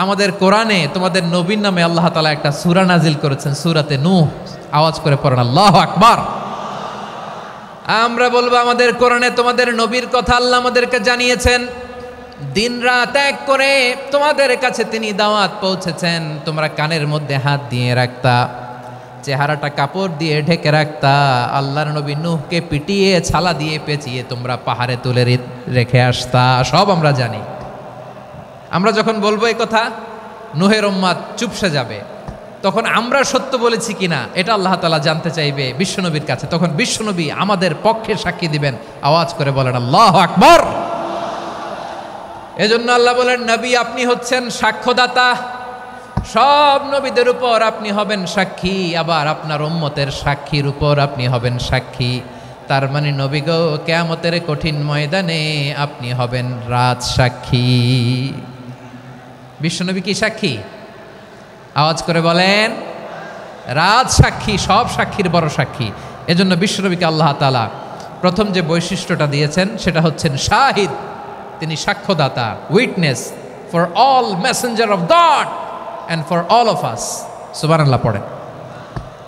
[SPEAKER 1] আমাদের কোরআনে তোমাদের নবীর নামে আল্লাহ তাআলা একটা সূরা নাজিল করেছেন, সূরাতে নূহ। আওয়াজ করে পড়েন আল্লাহু আকবার। আমরা বলবো, আমাদের কোরআনে তোমাদের নবীর কথা আল্লাহ আমাদেরকে জানিয়েছেন, দিন রাত এক করে তোমাদের কাছে তিনি দাওয়াত পৌঁছেছেন। তোমরা কানের মধ্যে হাত দিয়ে রাখতা, চেহারাটা কাপড় দিয়ে ঢেকে রাখতা, আল্লাহর নবী নূহকে পিটিয়ে ছালা দিয়ে পেঁচিয়ে তোমরা পাহাড়ে তুলে রেখে আসতা। সব আমরা জানি। আমরা যখন বলবো এই কথা, নূহের উম্মত চুপসে যাবে। তখন আমরা সত্য বলেছি কিনা এটা আল্লাহ তাআলা জানতে চাইবে বিশ্বনবীর কাছে। তখন বিশ্বনবী আমাদের পক্ষে সাক্ষী দিবেন। আওয়াজ করে বলেন আল্লাহু আকবার। এজন্য আল্লাহ বলেন, নবী আপনি হচ্ছেন সাক্ষ্যদাতা, সব নবীদের উপর আপনি হবেন সাক্ষী, আবার আপনার উম্মতের সাক্ষীর উপর আপনি হবেন সাক্ষী। তার মানে নবী গো, কিয়ামতের কঠিন ময়দানে আপনি হবেন রাজ সাক্ষী। বিশ্বনবী কি সাক্ষী? আওয়াজ করে বলেন, রাজ সাক্ষী, সব সাক্ষীর বড় সাক্ষী। এজন্য বিশ্বনবীকে আল্লাহ তাআলা প্রথম যে বৈশিষ্ট্যটা দিয়েছেন সেটা হচ্ছেন শাহিদ। তিনি সাক্ষ্যদাতা, witness for all messenger of God and for all of us. সুবহানাল্লাহ পড়েন।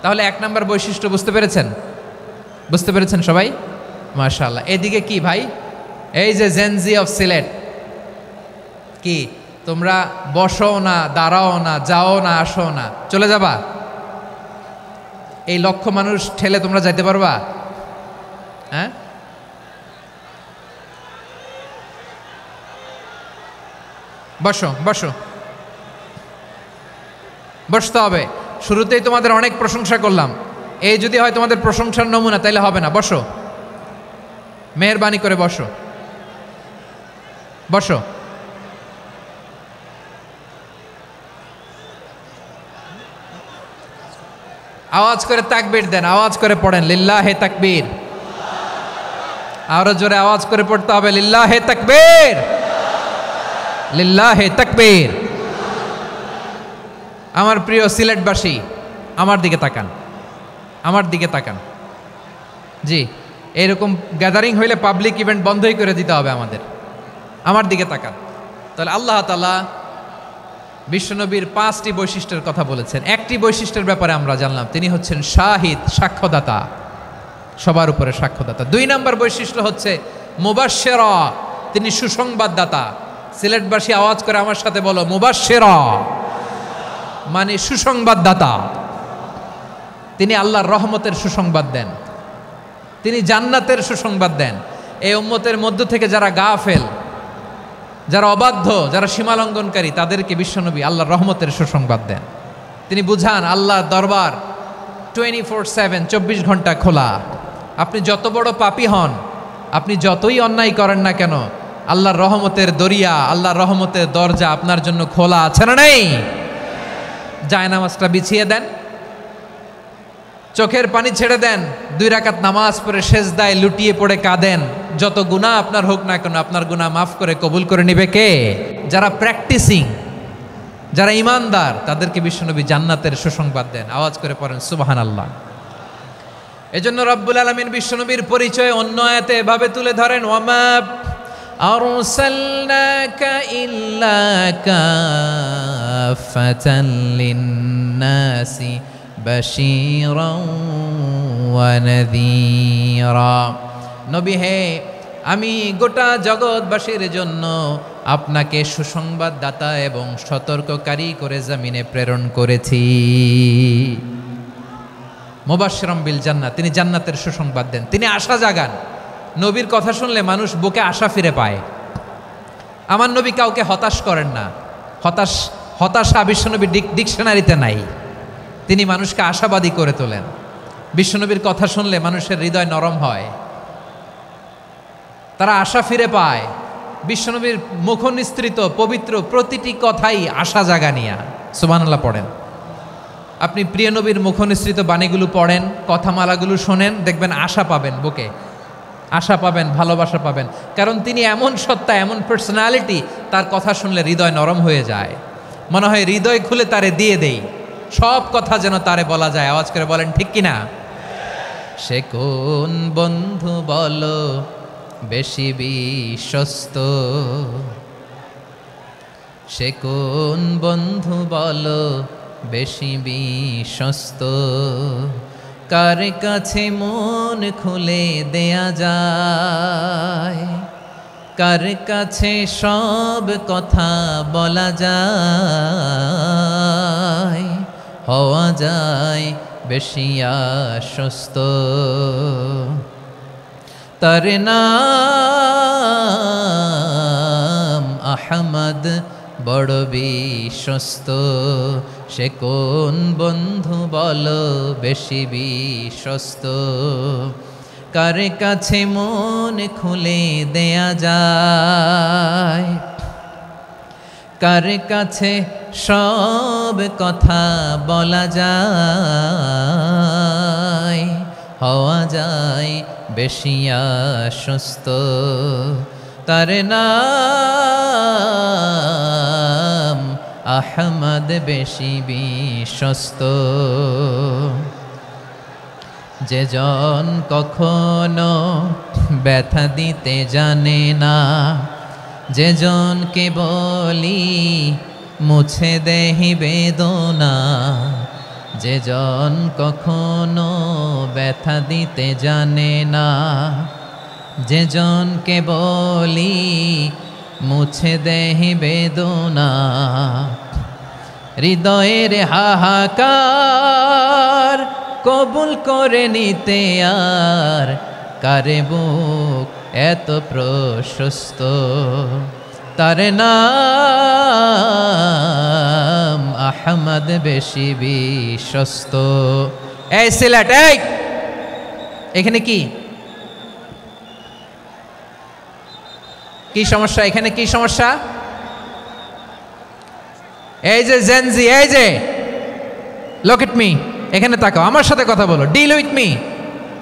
[SPEAKER 1] তাহলে এক নম্বর বৈশিষ্ট্য বুঝতে পেরেছেন? বুঝতে পেরেছেন সবাই? মাশাআল্লাহ। এদিকে কি ভাই, এই যে জেনজি অফ সিলেট, কি তোমরা বসো না, দাঁড়াও না, যাও না, আসো না, চলে যাবা? এই লক্ষ মানুষ ঠেলে তোমরা যাইতে পারবা? হ্যাঁ, বসো বসো, বসতে হবে। শুরুতেই তোমাদের অনেক প্রশংসা করলাম, এই যদি হয় তোমাদের প্রশংসার নমুনা, তাইলে হবে না। বসো, মেহেরবানি করে বসো, বসো। আওয়াজ করে তাকবীর দেন, আওয়াজ করে পড়েন লিল্লাহে তাকবীর। আরো জোরে আওয়াজ করে পড়তে হবে, লিল্লাহে তাকবীর, লিল্লাহে তাকবীর। আমার প্রিয় সিলেটবাসী, আমার দিকে তাকান, আমার দিকে তাকান। জি, এরকম গ্যাদারিং হইলে পাবলিক ইভেন্ট বন্ধই করে দিতে হবে আমাদের। আমার দিকে তাকান। তাহলে আল্লাহ তাআলা বিশ্বনবীর 5টি বৈশিষ্ট্যের কথা বলেছেন। একটি বৈশিষ্ট্যের ব্যাপারে আমরা জানলাম, তিনি হচ্ছেন শাহিদ, সাক্ষ্যদাতা, সবার উপরে সাক্ষ্যদাতা। 2 নম্বর বৈশিষ্ট্য হচ্ছে মুবাশশিরা, তিনি সুসংবাদদাতা। সিলেটবাসী আওয়াজ করে আমার সাথে বলো, মুবাশশিরা মানে সুসংবাদদাতা। তিনি আল্লাহর রহমতের সুসংবাদ দেন, তিনি জান্নাতের সুসংবাদ দেন। এই উম্মতের মধ্য থেকে যারা গাফেল, যারা অবাধ্য, যারা সীমালঙ্ঘনকারী, তাদেরকে বিশ্বনবী আল্লাহর রহমতের সুসংবাদ দেন। তিনি বুঝান আল্লাহর দরবার 24/7, 24 ঘন্টা খোলা। আপনি যত বড় পাপী হন, আপনি যতই অন্যায় করেন না কেন, আল্লাহর রহমতের দরিয়া, আল্লাহর রহমতের দরজা আপনার জন্য খোলা আছে না নেই? জায়নামাজটা বিছিয়ে দেন, চোখের পানি ছেড়ে দেন, 2 রাকাত নামাজ পড়ে সেজদায় লুটিয়ে পড়ে কাঁদেন। যত গুনাহ আপনার হোক না কেন, আপনার গুনাহ মাফ করে কবুল করে নিবে কে? যারা প্র্যাকটিসিং, যারা ইমানদার, তাদেরকে বিশ্বনবী জান্নাতের সুসংবাদ দেন। আওয়াজ করে পড়েন সুবহানাল্লাহ। এজন্য রব্বুল আলামিন বিশ্বনবীর পরিচয় অন্য আয়াতে এভাবে তুলে ধরেন, ওয়ামা আরসালনাকা ইল্লা কাফাতান লিন্নাসি বাশীরাও ওয়া নাযীরা। নবী হে, আমি গোটা জগৎবাসীর জন্য আপনাকে সুসংবাদদাতা এবং সতর্ককারী করে জমিনে প্রেরণ করেছি। মুবাশশিরাম বিল জান্নাত, তিনি জান্নাতের সুসংবাদ দেন, তিনি আশা জাগান। নবীর কথা শুনলে মানুষ বুকে আশা ফিরে পায়। আমার নবী কাউকে হতাশ করেন না। হতাশা বিশ্বনবীর ডিকশনারিতে নাই। তিনি মানুষকে আশাবাদী করে তোলেন। বিশ্বনবীর কথা শুনলে মানুষের হৃদয় নরম হয়, তারা আশা ফিরে পায়। বিশ্বনবীর মুখ নিঃসৃত পবিত্র প্রতিটি কথাই আশা জাগানিয়া। সুবহানাল্লাহ পড়েন। আপনি প্রিয় নবীর মুখ নিঃসৃত বাণীগুলো পড়েন, কথামালাগুলো শোনেন, দেখবেন আশা পাবেন, বুকে আশা পাবেন, ভালোবাসা পাবেন। কারণ তিনি এমন সত্তা, এমন পার্সোনালিটি, তার কথা শুনলে হৃদয় নরম হয়ে যায়। মনে হয় হৃদয় খুলে তারে দিয়ে দেই, সব কথা যেন তারে বলা যায়। আওয়াজ করে বলেন ঠিক কিনা? সে কোন বন্ধু বলো বেশি বিশ্বস্ত, সে কোন বন্ধু বলো বেশি বিশ্বস্ত, কার কাছে মন খুলে দেয়া যায়, কার কাছে সব কথা বলা যায়, হওয়া যায় বেশি আশ্বস্ত। তার নাম আহমদ, বড় বিশ্বস্ত। সে কোন বন্ধু বলো বেশি বিশ্বস্ত, কার কাছে মন খুলে দেয়া যায়, কার কাছে সব কথা বলা যায়, হওয়া যায় বেশি আশ্বস্ত। তার নাম আহমদ, বেশি বিশ্বস্ত। যে জন কখনো ব্যথা দিতে জানে না, যে জনকে বলি মুছে দেহি বেদনা, যে জন কখনো ব্যথা দিতে জানে না, যে জনকে বলি মুছে দেহি বেদনা, হৃদয়ের হাহাকার কবুল করে নিতে আর কারে বুক এত প্রশস্ত। তার নাম আহমদ, বেশি বিশ্বস্ত। এই সিলেট, এই এখানে কি কি সমস্যা? এখানে কি সমস্যা? এই যে জেনজি, এই যে লুক এট মি, এখানে তাকাও, আমার সাথে কথা বলো, ডিল উইথ মি।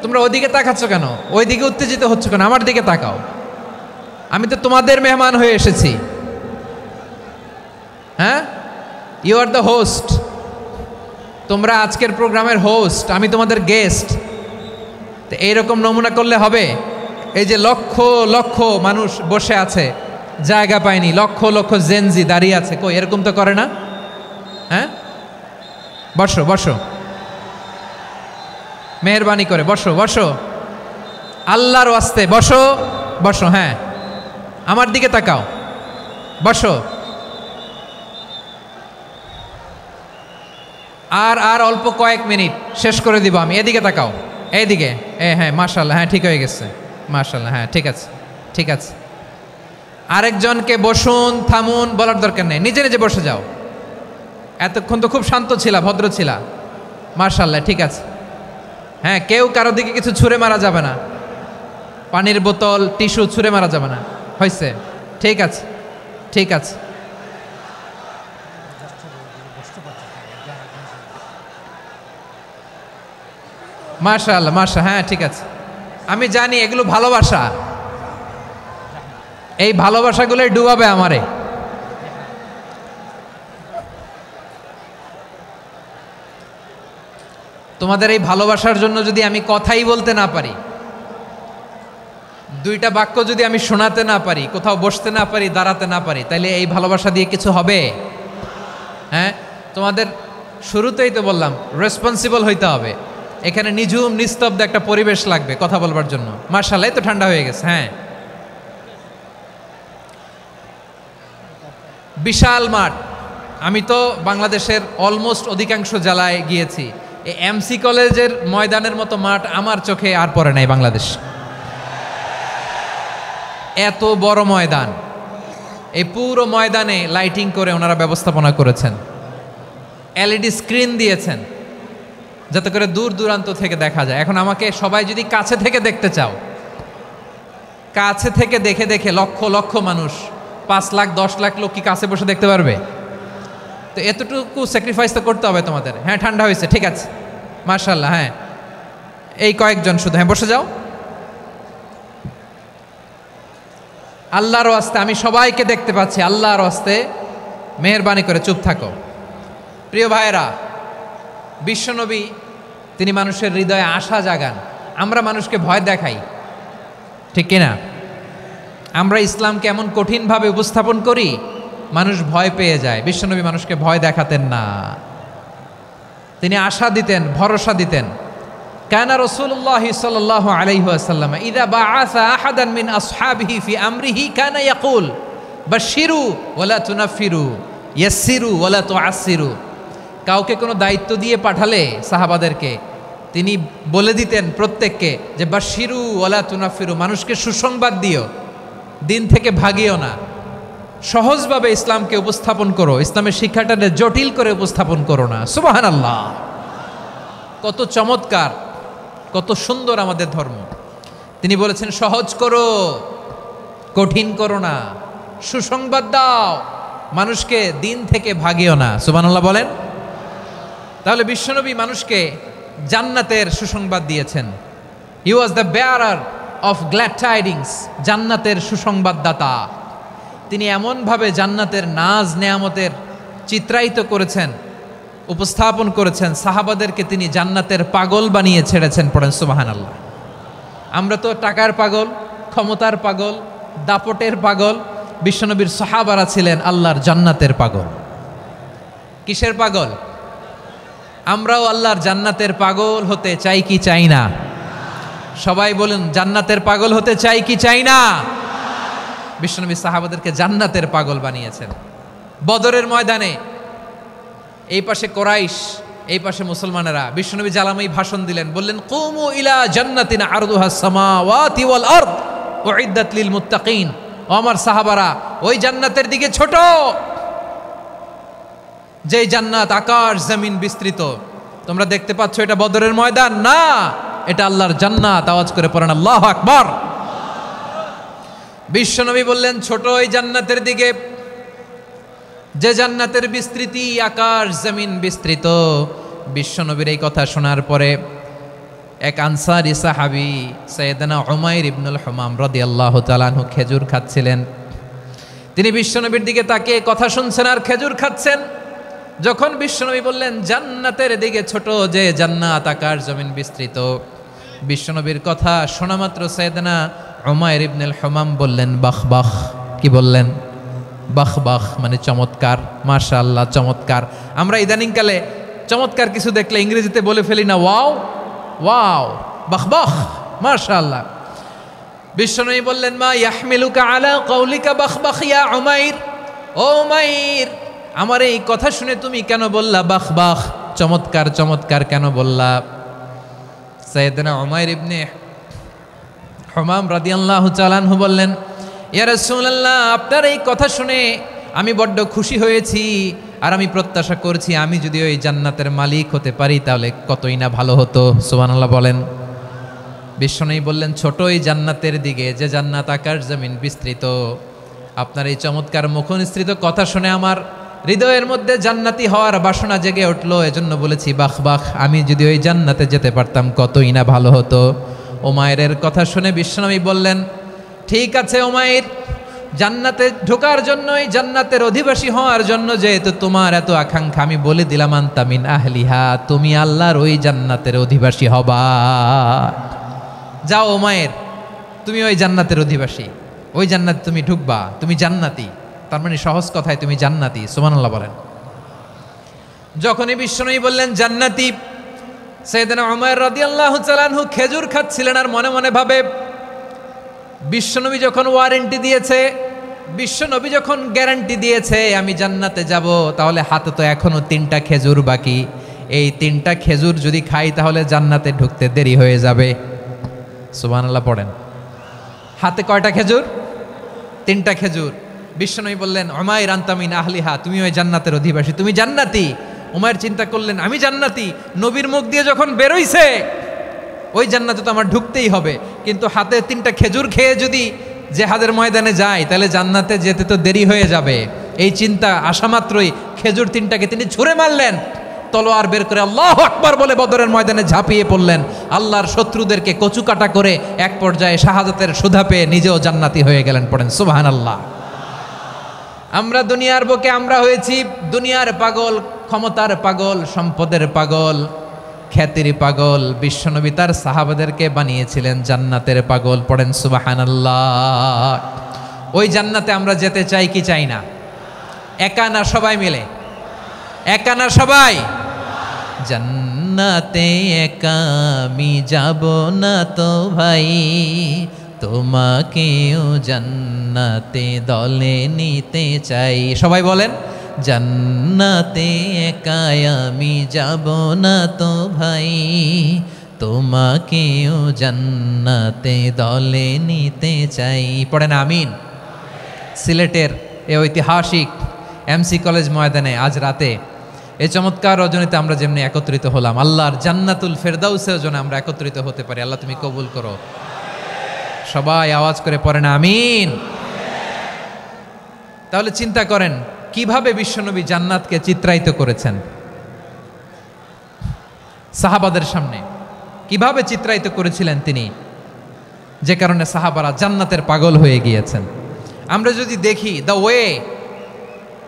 [SPEAKER 1] তোমরা ওইদিকে তাকাচ্ছ কেন? ওইদিকে উত্তেজিত হচ্ছ কেন? আমার দিকে তাকাও। আমি তো তোমাদের মেহমান হয়ে এসেছি। হ্যাঁ, ইউ আর দ্য হোস্ট। তোমরা আজকের প্রোগ্রামের হোস্ট, আমি তোমাদের গেস্ট। তো এইরকম নমুনা করলে হবে? এই যে লক্ষ লক্ষ মানুষ বসে আছে, জায়গা পায়নি, লক্ষ লক্ষ জেনজি দাঁড়িয়ে আছে, কই এরকম তো করে না? হ্যাঁ, বসো বসো, মেহরবানি করে বসো বসো, আল্লাহর ওয়াস্তে বসো বসো। হ্যাঁ, আমার দিকে তাকাও, বসো। আর অল্প কয়েক মিনিট, শেষ করে দিব আমি। এদিকে তাকাও, এইদিকে। হ্যাঁ, মাশাআল্লাহ, হ্যাঁ ঠিক হয়ে গেছে, মাশাআল্লাহ, হ্যাঁ ঠিক আছে ঠিক আছে। আরেকজনকে বসুন, থামুন বলার দরকার নেই, নিজে নিজে বসে যাও। এতক্ষণ তো খুব শান্ত ছিলা, ভদ্র ছিলা, মাশাআল্লাহ ঠিক আছে। হ্যাঁ, কেউ কারো দিকে কিছু ছুঁড়ে মারা যাবে না, পানির বোতল টিস্যু ছুঁড়ে মারা যাবে না, হয়েছে? ঠিক আছে, ঠিক আছে। মাশাআল্লাহ, হ্যাঁ ঠিক আছে। আমি জানি এগুলো ভালোবাসা, এই ভালোবাসাগুলোই ডুবাবে আমারে। তোমাদের এই ভালোবাসার জন্য যদি আমি কথাই বলতে না পারি, দুইটা বাক্য যদি আমি শোনাতে না পারি, কোথাও বসতে না পারি, দাঁড়াতে না পারি, তাহলে এই ভালোবাসা দিয়ে কিছু হবে? হ্যাঁ, তোমাদের শুরুতেই তো বললাম রেসপন্সিবল হইতে হবে। এখানে নিঝুম নিস্তব্ধ একটা পরিবেশ লাগবে কথা বলবার জন্য। মাশাআল্লাহ, তো ঠান্ডা হয়ে গেছে। হ্যাঁ, বিশাল মাঠ। আমি তো বাংলাদেশের অলমোস্ট অধিকাংশ জেলায় গিয়েছি, এই এমসি কলেজের ময়দানের মতো মাঠ আমার চোখে আর পড়ে নাই বাংলাদেশ। এত বড় ময়দান, এই পুরো ময়দানে লাইটিং করে ওনারা ব্যবস্থাপনা করেছেন, এলইডি স্ক্রিন দিয়েছেন যাতে করে দূর দূরান্ত থেকে দেখা যায়। এখন আমাকে সবাই যদি কাছে থেকে দেখতে চাও, কাছে থেকে দেখে দেখে লক্ষ লক্ষ মানুষ, 5 লাখ 10 লাখ লোক কি কাছে বসে দেখতে পারবে? তো এতটুকু স্যাক্রিফাইস তো করতে হবে তোমাদের। হ্যাঁ, ঠান্ডা হয়েছে, ঠিক আছে, মাশাআল্লাহ। হ্যাঁ, এই কয়েকজন শুধু, হ্যাঁ বসে যাও। আল্লাহর ওয়াস্তে আমি সবাইকে দেখতে পাচ্ছি, আল্লাহর ওয়াস্তে মেহেরবানি করে চুপ থাকো। প্রিয় ভাইয়েরা, বিশ্বনবী তিনি মানুষের হৃদয়ে আশা জাগান। আমরা মানুষকে ভয় দেখাই, ঠিক কিনা? আমরা ইসলামকে এমন কঠিনভাবে উপস্থাপন করি, মানুষ ভয় পেয়ে যায়। বিশ্বনবী মানুষকে ভয় দেখাতেন না, তিনি আশা দিতেন, ভরসা দিতেন। কানা রাসূলুল্লাহ সাল্লাল্লাহু আলাইহি ওয়াসাল্লাম ইযা বাআসা আহাদান মিন আসহাবিহি ফি আমরিহি কানা ইয়াকুল বাশশিরু ওয়ালা তুনাফিরু ইয়াসসিরু ওয়ালা তুআসসিরু। কাউকে কোনো দায়িত্ব দিয়ে পাঠালে সাহাবাদেরকে তিনি বলে দিতেন প্রত্যেককে যে বাশশিরু ওয়ালা তুনাফিরু, মানুষকে সুসংবাদ দিও, দিন থেকে ভাগিও না, সহজভাবে ইসলামকে উপস্থাপন করো, ইসলামের শিক্ষাটাকে জটিল করে উপস্থাপন করো না। সুবহানাল্লাহ, কত চমৎকার, কত সুন্দর আমাদের ধর্ম। তিনি বলেছেন সহজ করো, কঠিন করো না, সুসংবাদ দাও, মানুষকে দিন থেকে ভাগিও না। সুবহানাল্লাহ বলেন। তাহলে বিশ্বনবী মানুষকে জান্নাতের সুসংবাদ দিয়েছেন। He was the bearer of glad tidings, জান্নাতের সুসংবাদদাতা। তিনি এমনভাবে জান্নাতের নাজ নেয়ামতের চিত্রায়িত করেছেন, উপস্থাপন করেছেন, সাহাবাদেরকে তিনি জান্নাতের পাগল বানিয়ে ছেড়েছেন। পড়েন সুবহানাল্লাহ। আমরা তো টাকার পাগল, ক্ষমতার পাগল, দাপটের পাগল। বিশ্বনবীর সাহাবারা ছিলেন আল্লাহর জান্নাতের পাগল। কিসের পাগল? আমরাও আল্লাহর জান্নাতের পাগল হতে চাই কি চাই না? সবাই বলুন, জান্নাতের পাগল হতে চাই কি চাই না? বিশ্বনবী সাহাবাদেরকে জান্নাতের পাগল বানিয়েছেন। বদরের ময়দানে এই পাশে কোরাইশ, এই পাশে মুসলমানেরা, বিশ্বনবী জ্বালাময়ী ভাষণ দিলেন, বললেন কুমু ইলা জান্নাতিন আরদুহাস সামাওয়াতি ওয়াল আরদ উইদ্দাত লিল মুত্তাকিন। ও আমার সাহাবারা, ওই জান্নাতের দিকে ছোট, যেই জান্নাত আকাশ জমিন বিস্তৃত। তোমরা দেখতে পাচ্ছ এটা বদরের ময়দান না, এটা আল্লাহর জান্নাত। আওয়াজ করে পড়েন আল্লাহু আকবার। বিশ্বনবী বললেন ছোট ওই জান্নাতের দিকে, যে জান্নাতের বিস্তৃতি আকাশ জমিন বিস্তৃত। বিশ্বনবীর এই কথা শোনার পরে এক আনসারী সাহাবী সাইয়েদনা উমাইর ইবনুল হুমাম রাদিয়াল্লাহু তাআলা আনহু খেজুর খাচ্ছিলেন। তিনি বিশ্বনবীর দিকে তাকিয়ে কথা শুনছেন আর খেজুর খাচ্ছেন। যখন বিশ্বনবী বললেন জান্নাতের দিকে ছোট, যে জান্নাত আকাশ জমিন বিস্তৃত, বিশ্বনবীর কথা শোনা মাত্র সাইয়েদনা উমাইর ইবনুল হুমাম বললেন বাহ বাহ। কি বললেন? বাহ বাহ, মানে চমৎকার, মাশাআল্লাহ চমৎকার। আমরা ইদানিংকালে চমৎকার কিছু দেখলে ইংরেজিতে বলে ফেলি না ওয়াও ওয়াও, বাহ বাহ, মাশাআল্লাহ। বিশ্বনবী বললেন মা ইয়াহমিলুকা আলা কওলিকা বাহ বাহ ইয়া উমাইর। ও উমাইর, আমার এই কথা শুনে তুমি কেন বললা বাহ বাহ, চমৎকার চমৎকার কেন বললা? সাইয়েদনা উমাইর ইবনে হুমাম রাদিয়াল্লাহু তাআলা আনহু বললেন ইয়া রাসূলুল্লাহ, আপনার এই কথা শুনে আমি বড্ড খুশি হয়েছি, আর আমি প্রত্যাশা করছি আমি যদি ওই জান্নাতের মালিক হতে পারি তাহলে কতই না ভালো হতো। সুবহানাল্লাহ বলেন। বিশ্বনবী বললেন, ছোটই জান্নাতের দিকে, যে জান্নাত আকাশ জমিন বিস্তৃত। আপনার এই চমৎকার মুখনিসৃত কথা শুনে আমার হৃদয়ের মধ্যে জান্নাতি হওয়ার বাসনা জেগে উঠলো। এজন্য বলেছি, বাহ বাহ, আমি যদি ওই জান্নাতে যেতে পারতাম কতই না ভালো হতো। উমাইরের কথা শুনে বিশ্বনবী বললেন, ঠিক আছে উমাইর, জান্নাতে ঢোকার জন্য, এই জান্নাতের অধিবাসী হওয়ার জন্য যেহেতু তোমার এত আকাঙ্ক্ষা, আমি বলে দিলাম, আনতা মিন আহলিহা, তুমি আল্লাহর ওই জান্নাতের অধিবাসী হবা। যাও উমাইর, তুমি ওই জান্নাতের অধিবাসী, ওই জান্নাতে তুমি ঢুকবা, তুমি জান্নাতি। তার মানে সহজ কথায় তুমি জান্নাতি। সুবহানাল্লাহ বলেন। যখনই বিশ্বনবী বললেন জান্নাতি, সাইয়েদনা উমর রাদিয়াল্লাহু তাআলা আনহু খেজুর খাচ্ছিলেন আর মনে মনে ভাবে, বিশ্বনবী যখন ওয়ারেন্টি দিয়েছে, বিশ্বনবী যখন গ্যারান্টি দিয়েছে আমি জান্নাতে যাব, তাহলে হাতে তো এখনো 3টা খেজুর বাকি। এই 3টা খেজুর যদি খাই তাহলে জান্নাতে ঢুকতে দেরি হয়ে যাবে। সুবহানাল্লাহ পড়েন। হাতে কয়টা খেজুর? 3টা খেজুর। বিশ্বনবী বললেন, উমাইর আনতা মিন আহলিহা, তুমি ওই জান্নাতের অধিবাসী, তুমি জান্নাতি। উমাইর চিন্তা করলেন, আমি জান্নাতি, নবীর মুখ দিয়ে যখন বেরোইছে ওই জান্নাতে তো আমার ঢুকতেই হবে, কিন্তু হাতে 3টা খেজুর খেয়ে যদি জিহাদের ময়দানে যাই তাহলে জান্নাতে যেতে তো দেরি হয়ে যাবে। এই চিন্তা আসা মাত্রই খেজুর 3টাকে তিনি ছুঁড়ে মারলেন, তলোয়ার বের করে আল্লাহু আকবার বলে বদরের ময়দানে ঝাঁপিয়ে পড়লেন। আল্লাহর শত্রুদেরকে কচুকাটা করে এক পর্যায়ে শাহাদাতের সুধা পেয়ে নিজেও জান্নাতি হয়ে গেলেন। পড়েন সুবহানাল্লাহ। আমরা দুনিয়ার বুকে আমরা হয়েছি দুনিয়ার পাগল, ক্ষমতার পাগল, সম্পদের পাগল, খ্যাতির পাগল। বিশ্বনবী তার সাহাবাদেরকে বানিয়েছিলেন জান্নাতের পাগল। পড়েন সুবহানাল্লাহ। ওই জান্নাতে আমরা যেতে চাই কি চাই না? একা না সবাই মিলে? একা না সবাই? জান্নাতে একা আমি যাব না তো ভাই, তোমাকেও জান্নাতে দলে নিতে চাই। সবাই বলেন, জান্নাতে একা আমি যাব না তো ভাই, তোমাকেও জান্নাতে দলে নিতে চাই। পড়েন আমিন। সিলেটের এই ঐতিহাসিক এমসি কলেজ ময়দানে আজ রাতে এই চমৎকার রজনীতে আমরা যেমনি একত্রিত হলাম, আল্লাহর জান্নাতুল ফেরদাউসের জন্য আমরা একত্রিত হতে পারি। আল্লাহ তুমি কবুল করো। সবাই আওয়াজ করে পড়েন আমিন। তাহলে চিন্তা করেন কিভাবে বিশ্বনবী জান্নাতকে চিত্রায়িত করেছেন সাহাবাদের সামনে, কিভাবে চিত্রায়িত করেছিলেন তিনি, যে কারণে সাহাবারা জান্নাতের পাগল হয়ে গিয়েছেন। আমরা যদি দেখি the way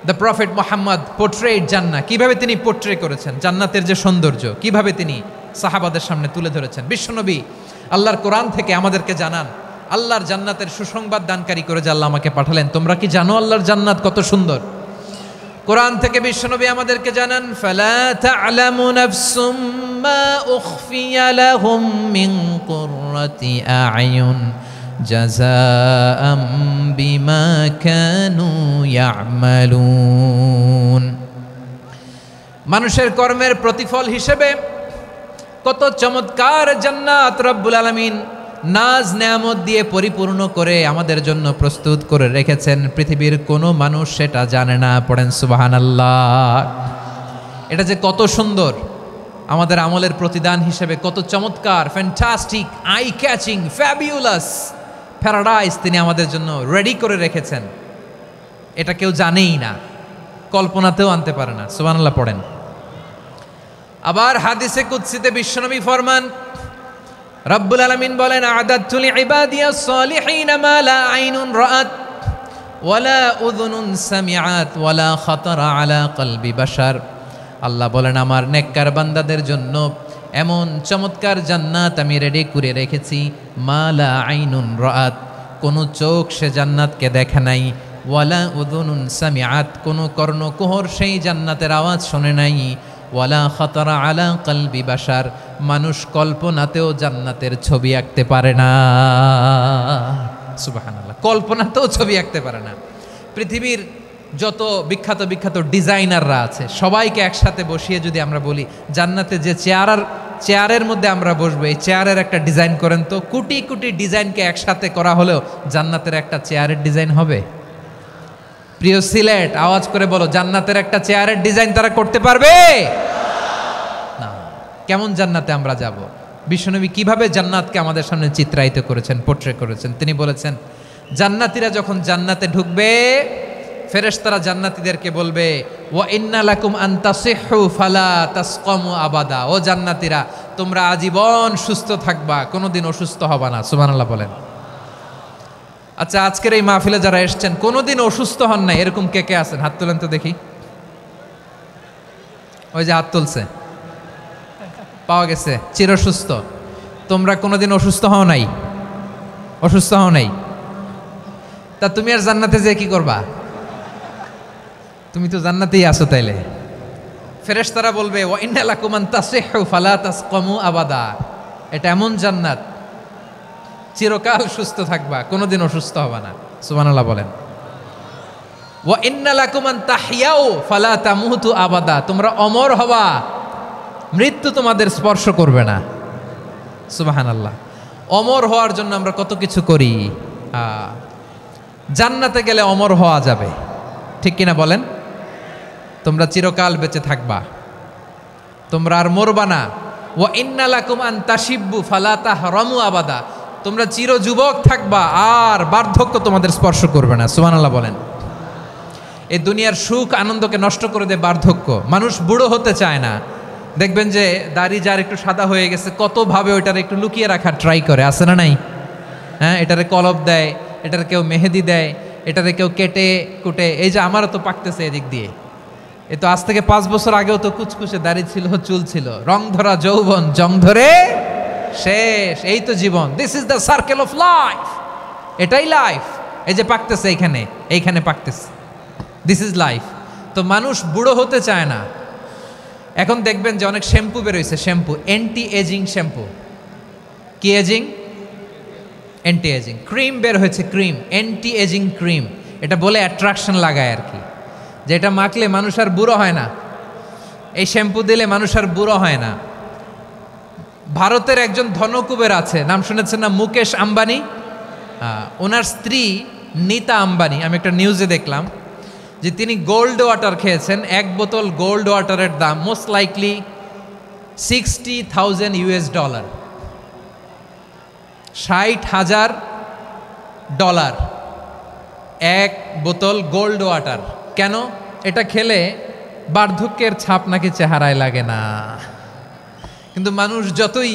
[SPEAKER 1] the prophet Muhammad portrait জান্নাত, কিভাবে তিনি পোর্ট্রে করেছেন জান্নাতের যে সৌন্দর্য, কিভাবে তিনি সাহাবাদের সামনে তুলে ধরেছেন। বিশ্বনবী আল্লাহর কোরআন থেকে আমাদেরকে জানান, আল্লাহর জান্নাতের সুসংবাদ দানকারী করে যে আল্লাহ আমাকে পাঠালেন। তোমরা কি জানো আল্লাহর জান্নাত কত সুন্দর? কোরআন থেকে বিশ্বনবী আমাদেরকে জানান, ফালা তা'লামু নাফসুম মা উখফিয়া লাহুম মিন কুররাতি আ'য়ুন জাযাআম বিমা কানু ইয়া'মালুন। মানুষের কর্মের প্রতিফল হিসেবে কত চমৎকার জান্নাত রব্বুল আলামিন নাজ নেয়ামত দিয়ে পরিপূর্ণ করে আমাদের জন্য প্রস্তুত করে রেখেছেন। পৃথিবীর কোনো মানুষ সেটা জানে না। পড়েন সুবহানাল্লাহ। এটা যে কত সুন্দর, আমাদের আমলের প্রতিদান হিসেবে কত চমৎকার, fantastic, eye catching, fabulous paradise তিনি আমাদের জন্য রেডি করে রেখেছেন। এটা কেউ জানেই না, কল্পনাতেও আনতে পারে না। সুবহানাল্লাহ পড়েন। আবার হাদিসে কুদসিতে বিশ্বনবী ফরমান, রব্বুল আলামিন বলেন, আ'দাদতু লিইবাদিয়াস সালিহিন মা লা আইনুন রাআত ওয়ালা উযুনুন সামিআত ওয়ালা খাতারা আলা কলবি বাশার। আল্লাহ বলেন, আমার নেককার বান্দাদের জন্য এমন চমৎকার জান্নাত আমি রেডি করে রেখেছি, মা লা আইনুন রাআত, কোনো চোখ সে জান্নাতকে দেখে নাই, ওয়ালা উযুনুন সামিআত, কোনো কর্ণকুহর সেই জান্নাতের আওয়াজ শোনে নাই, ওয়ালা খাতারা আলা কলবি বাশার, মানুষ কল্পনাতেও জান্নাতের ছবি আঁকতে পারে না। সুবহানাল্লাহ, কল্পনাতেও ছবি আঁকতে পারে না। পৃথিবীর যত বিখ্যাত বিখ্যাত ডিজাইনাররা আছে সবাইকে একসাথে বসিয়ে যদি আমরা বলি জান্নাতে যে চেয়ারের মধ্যে আমরা বসবো, এই চেয়ারের একটা ডিজাইন করেন তো, কোটি কোটি ডিজাইনকে একসাথে করা হলেও জান্নাতের একটা চেয়ারের ডিজাইন হবে? প্রিয় সিলেট, আওয়াজ করে বলো, জান্নাতের একটা চেয়ারের ডিজাইন তারা করতে পারবে না। কেমন জান্নাতে আমরা যাব? বিশ্বনবী কিভাবে জান্নাতকে আমাদের সামনে চিত্রায়িত করেছেন, পোট্রে করেছেন। তিনি বলেছেন, জান্নাতীরা যখন জান্নাতে ঢুকবে, ফেরেশতারা জান্নাতীদেরকে বলবে, ওয়া ইন্না লাকুম আন তাসিহু ফালা তাসকামু আবাদা। ও জান্নাতীরা, তোমরা আজীবন সুস্থ থাকবা, কোনোদিন অসুস্থ হবা না। সুবহানাল্লাহ বলেন। আচ্ছা, আজকের এই মাহফিলে যারা এসেছেন কোনোদিন অসুস্থ হন নাই, এরকম কে কে আছেন? হাত তোলেন তো দেখি। ওই যে হাত তুলছে, পাওয়া গেছে, চিরসুস্থ। তোমরা কোনোদিন অসুস্থ হও নাই? অসুস্থ হও নাই? তা তুমি আর জান্নাতে যে কি করবা? তুমি তো জান্নাতেই আছো তাইলে। ফেরেশতারা বলবে, ওয়া ইন্না লাকুম আন তাসিহু ফালা তাসকামু আবাদা। এটা এমন জান্নাত, চিরকাল সুস্থ থাকবা, কোনোদিন অসুস্থ হবা না। সুবহানাল্লাহ বলেন। ওয়া ইন্না লাকুম আন তাহইয়াউ ফালা তামুতু আবাদা। তোমরা অমর হবা, মৃত্যু তোমাদের স্পর্শ করবে না। সুবহানাল্লাহ। অমর হওয়ার জন্য আমরা কত কিছু করি। জান্নাতে গেলে অমর হওয়া যাবে, ঠিক কিনা বলেন? তোমরা চিরকাল বেঁচে থাকবা, তোমরা আর মরবা না। ওয়া ইন্না লাকুম আন তাশিব্বু ফালা তাহরামু আবাদা। তোমরা চির যুবক থাকবা, আর বার্ধক্য তোমাদের স্পর্শ করবে না। সুবহানাল্লাহ বলেন। এই দুনিয়ার সুখ আনন্দকে নষ্ট করে দেয় বার্ধক্য। মানুষ বুড়ো হতে চায় না। দেখবেন যে দাড়ি যার একটু সাদা হয়ে গেছে, কতভাবে ওইটার একটু লুকিয়ে রাখার ট্রাই করে, আছে না নাই? হ্যাঁ, এটারে কলপ দেয়, এটারে কেউ মেহেদি দেয়, এটারে কেউ কেটে কুটে। এই যে আমারও তো পাকতেছে এদিক দিয়ে। এ তো আজ থেকে 5 বছর আগেও তো কুচকুচে দাড়ি ছিল, চুল ছিল, রং ধরা যৌবন, জং ধরে শেষ। এই তো জীবন। This is the circle of life. এটাই লাইফ। এই যে পাকতেছে এইখানে, এইখানে পাকতেছে, দিস ইজ লাইফ। তো মানুষ বুড়ো হতে চায় না। এখন দেখবেন যে অনেক শ্যাম্পু বেরোইছে, শ্যাম্পু, অ্যান্টি এজিং শ্যাম্পু। কি এজিং? Anti ageing. ক্রিম বের হয়েছে, ক্রিম, অ্যান্টি এজিং ক্রিম। এটা বলে অ্যাট্রাকশন লাগায় আর কি, যে এটা মাখলে মানুষ আর বুড়ো হয় না, এই শ্যাম্পু দিলে মানুষ আর বুড়ো হয় না। ভারতের একজন ধনকুবের আছে, নাম শুনেছেন না? মুকেশ আম্বানি। ওনার স্ত্রী নীতা আম্বানি, আমি একটা নিউজে দেখলাম যে তিনি গোল্ড ওয়াটার খেয়েছেন। 1 বোতল গোল্ড ওয়াটারের দাম মোস্ট লাইকলি $60,000 $60,000 1 বোতল গোল্ড ওয়াটার। কেন? এটা খেলে বার্ধক্যের ছাপ নাকি চেহারায় লাগে না। কিন্তু মানুষ যতই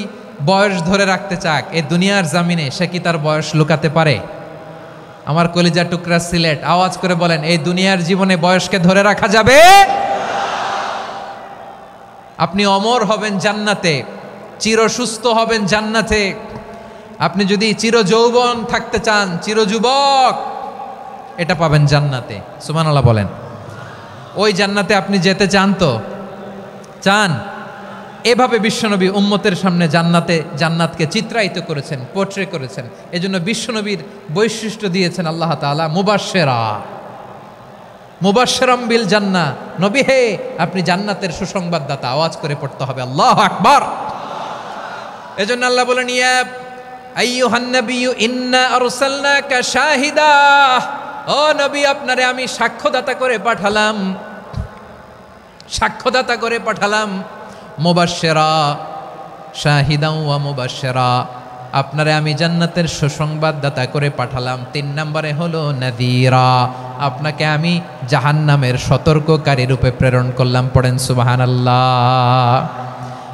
[SPEAKER 1] বয়স ধরে রাখতে চাক এই দুনিয়ার জামিনে, সে কি তার বয়স লুকাতে পারে? আমার কলিজা টুকরা সিলেট, আওয়াজ করে বলেন, এই দুনিয়ার জীবনে বয়সকে ধরে রাখা যাবে? আপনি অমর হবেন জান্নাতে, চির সুস্থ হবেন জান্নাতে। আপনি যদি চির যৌবন থাকতে চান, চির যুবক, এটা পাবেন জান্নাতে। সুবহানাল্লাহ বলেন। ওই জান্নাতে আপনি যেতে চান তো? চান? এভাবে বিশ্বনবী উম্মতের সামনে জান্নাতকে চিত্রায়িত করেছেন, পোট্রে করেছেন। এজন্য বিশ্বনবীর বৈশিষ্ট্য দিয়েছেন আল্লাহ তাআলা মুবাশশিরাম বিল জান্নাহ। নবী হে, আপনি জান্নাতের সুসংবাদদাতা। আওয়াজ করে পড়তে হবে আল্লাহু আকবার। এজন্য আল্লাহ বলেন, ইয়া আইয়ুহান নাবিয়্যু ইন্না আরসালনাকা শাহিদা। ও নবী, আপনারে আমি সাক্ষ্যদাতা করে পাঠালাম, সাক্ষ্যদাতা করে পাঠালাম। মুবাশশিরা, শাহিদাও ওয়া মুবাশশিরা, আপনারে আমি জান্নাতের সুসংবাদদাতা করে পাঠালাম। 3 নম্বরে হলো নাযীরা, আপনাকে আমি জাহান্নামের সতর্ককারী রূপে প্রেরণ করলাম। পড়েন সুবহানাল্লাহ।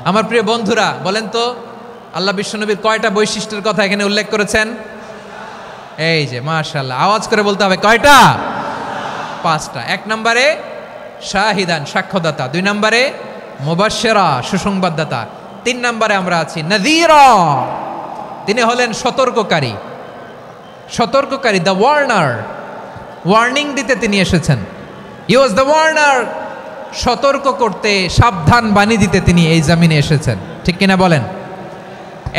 [SPEAKER 1] আমার প্রিয় বন্ধুরা, বলেন তো আল্লাহ বিশ্বনবীর কয়টা বৈশিষ্ট্যের কথা এখানে উল্লেখ করেছেন? এই যে মাশাআল্লাহ, আওয়াজ করে বলতে হবে, কয়টা? 5টা। 1 নম্বরে শাহিদান, সাক্ষ্যদাতা। 2 নম্বরে মুবাশশিরা, সুসংবাদদাতা। 3 নম্বরে আমরা আছি নাযীরা, তিনি হলেন সতর্ককারী। সতর্ককারী, দ্য ওয়ার্নার, ওয়ার্নিং দিতে তিনি এসেছেন। হি ওয়াজ দ্য ওয়ার্নার, সতর্ক করতে, সাবধান বাণী দিতে তিনি এই জামিনে এসেছেন। ঠিক কিনা বলেন?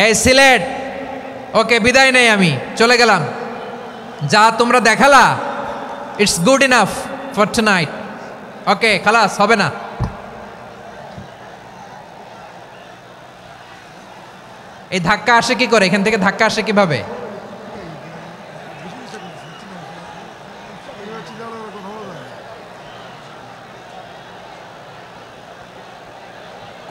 [SPEAKER 1] এই সিলেট, ওকে, বিদায় নেই, আমি চলে গেলাম। যা তোমরা দেখালা, it's good enough for tonight. Okay, খালাস, হবে না। এই ধাক্কা আসে কি করে? এখান থেকে ধাক্কা আসে কিভাবে?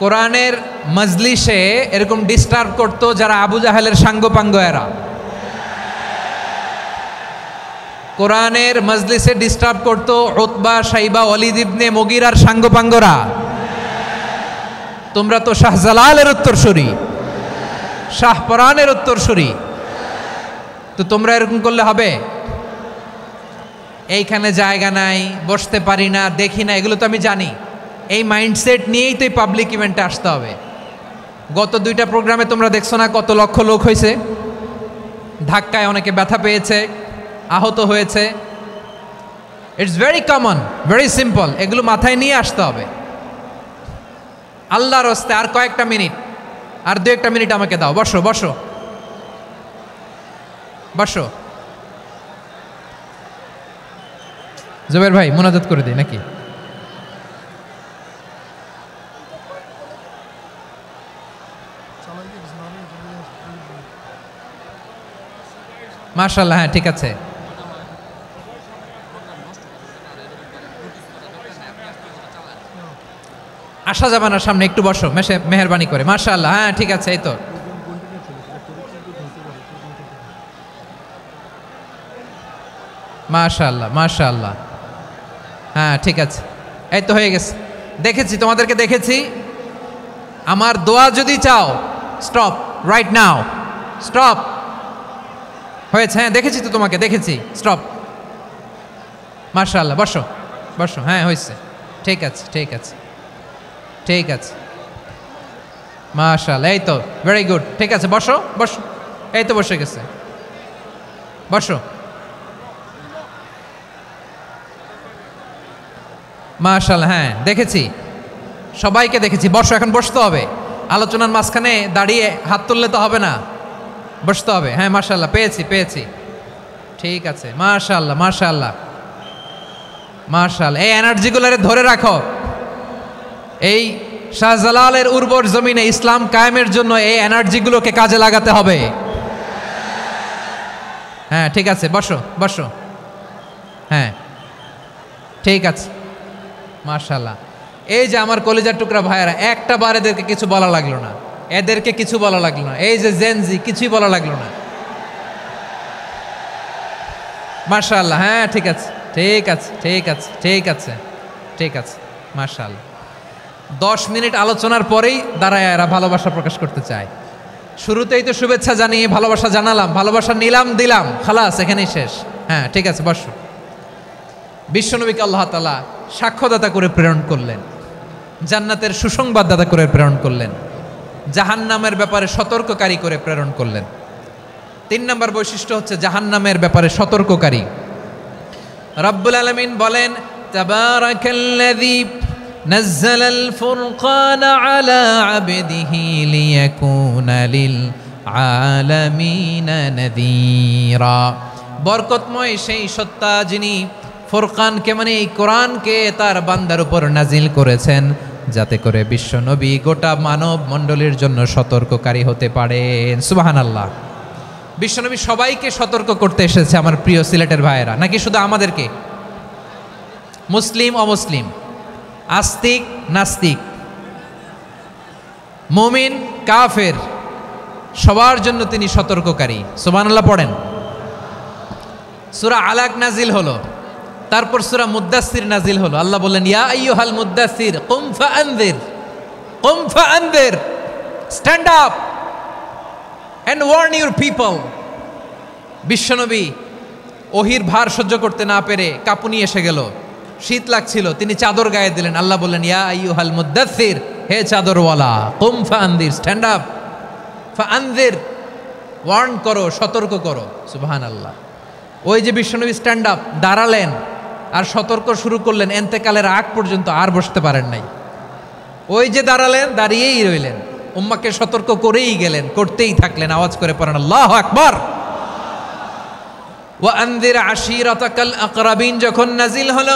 [SPEAKER 1] কোরআনের মজলিসে এরকম ডিস্টার্ব করতো যারা আবু জাহেলের সাঙ্গপাঙ্গ এরা। কোরআনের মজলিসে ডিস্টার্ব করতো উতবা, শাইবা, ওয়ালিদ ইবনে মুগীরার সাঙ্গপাঙ্গরা। তোমরা তো শাহজালালের উত্তরসূরি, শাহপরানের উত্তরসূরি, তো তোমরা এরকম করলে হবে? এইখানে জায়গা নাই, বসতে পারি না, দেখি না, এগুলো তো আমি জানি। এই মাইন্ডসেট নিয়েই তো এই পাবলিক ইভেন্টে আসতে হবে। গত 2টা প্রোগ্রামে তোমরা দেখছো না কত লক্ষ লোক হয়েছে, ধাক্কায় অনেকে ব্যথা পেয়েছে, আহত হয়েছে। It's very common, very simple, এগুলো মাথায় নিয়ে আসতে হবে। আল্লাহর রাস্তায় আর কয়েকটা মিনিট, আর 2-1 মিনিট আমাকে দাও। বসো বসো বসো। জুবের ভাই মুনাজাত করে দিই নাকি? মাশাআল্লাহ, হ্যাঁ ঠিক আছে। আসা যাবে না সামনে, একটু বসো মেহেরবানি করে। মাশাআল্লাহ, হ্যাঁ ঠিক আছে। এই তো মাশাআল্লাহ মাশাআল্লাহ, হ্যাঁ ঠিক আছে, এই তো হয়ে গেছে। দেখেছি, তোমাদেরকে দেখেছি। আমার দোয়া যদি চাও, স্টপ রাইট নাও, স্টপ। হয়েছে, হ্যাঁ দেখেছি তো তোমাকে, দেখেছি, স্টপ। মাশাআল্লাহ, বসো বসো, হ্যাঁ হয়েছে, ঠিক আছে ঠিক আছে ঠিক আছে। মাশাআল্লাহ, এই তো ভেরি গুড, ঠিক আছে, বসো বসো। এই তো বসে গেছে, বসো। মাশাআল্লাহ, হ্যাঁ দেখেছি, সবাইকে দেখেছি। বসো, এখন বসতে হবে। আলোচনার মাঝখানে দাঁড়িয়ে হাত তুললে তো হবে না, বসতে হবে। হ্যাঁ মাশাআল্লাহ, পেয়েছি পেয়েছি, ঠিক আছে। মাশাআল্লাহ মাশাআল্লাহ মাশাআল্লাহ, এই এনার্জিগুলোরে ধরে রাখো। এই শাহজালালের উর্বর জমিনে ইসলাম কায়েমের জন্য এই এনার্জিগুলোকে কাজে লাগাতে হবে। হ্যাঁ ঠিক আছে, বসো বসো, হ্যাঁ ঠিক আছে। মাশাআল্লাহ, এই যে আমার কলিজার টুকরা ভাইয়েরা, একটা বার এদেরকে কিছু বলা লাগলো না, এদেরকে কিছু বলা লাগলো না। এই যে জেনজি, কিছুই বলা লাগলো না। মাশাআল্লাহ, হ্যাঁ ঠিক আছে ঠিক আছে ঠিক আছে ঠিক আছে ঠিক আছে। মাশাআল্লাহ, 10 মিনিট আলোচনার পরেই দাঁড়ায় এরা ভালোবাসা প্রকাশ করতে চায়। শুরুতেই তো শুভেচ্ছা জানিয়ে ভালোবাসা জানালাম, ভালোবাসা নিলাম দিলাম, খালাস, এখানেই শেষ। হ্যাঁ ঠিক আছে, বসো। বিশ্বনবীকে আল্লাহ তাআলা সাক্ষ্যদাতা করে প্রেরণ করলেন, জান্নাতের সুসংবাদদাতা করে প্রেরণ করলেন, জাহান্নামের ব্যাপারে সতর্ককারী করে প্রেরণ করলেন। 3 নম্বর বৈশিষ্ট্য হচ্ছে জাহান্নামের ব্যাপারে সতর্ককারী। রব্বুল আলামিন বলেন, তাবারাকাল্লাযী নাযালাল ফুরকানা আলা আবদিহি লিয়াকুনা লিল আলামিনা নাযীরা। বরকতময় সেই সত্তা যিনি ফুরকানকে, মানে এই কোরআনকে তার বান্দার উপর নাজিল করেছেন, যাতে করে বিশ্ব নবী গোটা মানব মণ্ডলীর জন্য সতর্ককারী হতে পারেন। সুবহানাল্লাহ। বিশ্বনবী সবাইকে সতর্ক করতে এসেছে, আমার প্রিয় সিলেটের ভাইয়েরা, নাকি শুধু আমাদেরকে? মুসলিম অমুসলিম, আস্তিক নাস্তিক, মুমিন কাফের, সবার জন্য তিনি সতর্ককারী। সুবহানাল্লাহ পড়েন। সূরা আলাক নাজিল হলো, তারপর সূরা মুদ্দাসসির নাজিল হলো। আল্লাহ বললেন, ইয়া আইয়ুহাল মুদ্দাসসির কুম ফাআনযির, stand up and warn your people. বিশ্বনবী ওহির ভার সহ্য করতে না পেরে কাঁপুনি এসে গেল, শীত লাগছিল, তিনি চাদর গায়ে দিলেন। আল্লাহ বললেন, ইয়া আইয়ুহাল মুদ্দাসসির, হে চাদরওয়ালা, কুম ফাআনযির, স্ট্যান্ড আপ, ফাআনযির, ওয়ার্ন করো, সতর্ক করো। সুবহানাল্লাহ। ওই যে বিশ্বনবী স্ট্যান্ড আপ, দাঁড়ালেন আর সতর্ক শুরু করলেন, এন্তেকালের আগ পর্যন্ত আর বসতে পারেন নাই। ওই যে দাঁড়ালেন, দাঁড়িয়েই রইলেন, উম্মাকে সতর্ক করেই গেলেন, করতেই থাকলেন। আওয়াজ করে পড়েন আল্লাহু আকবার। ওয়া আনযির আশীরাতাকাল আকরাবিন যখন নাজিল হলো,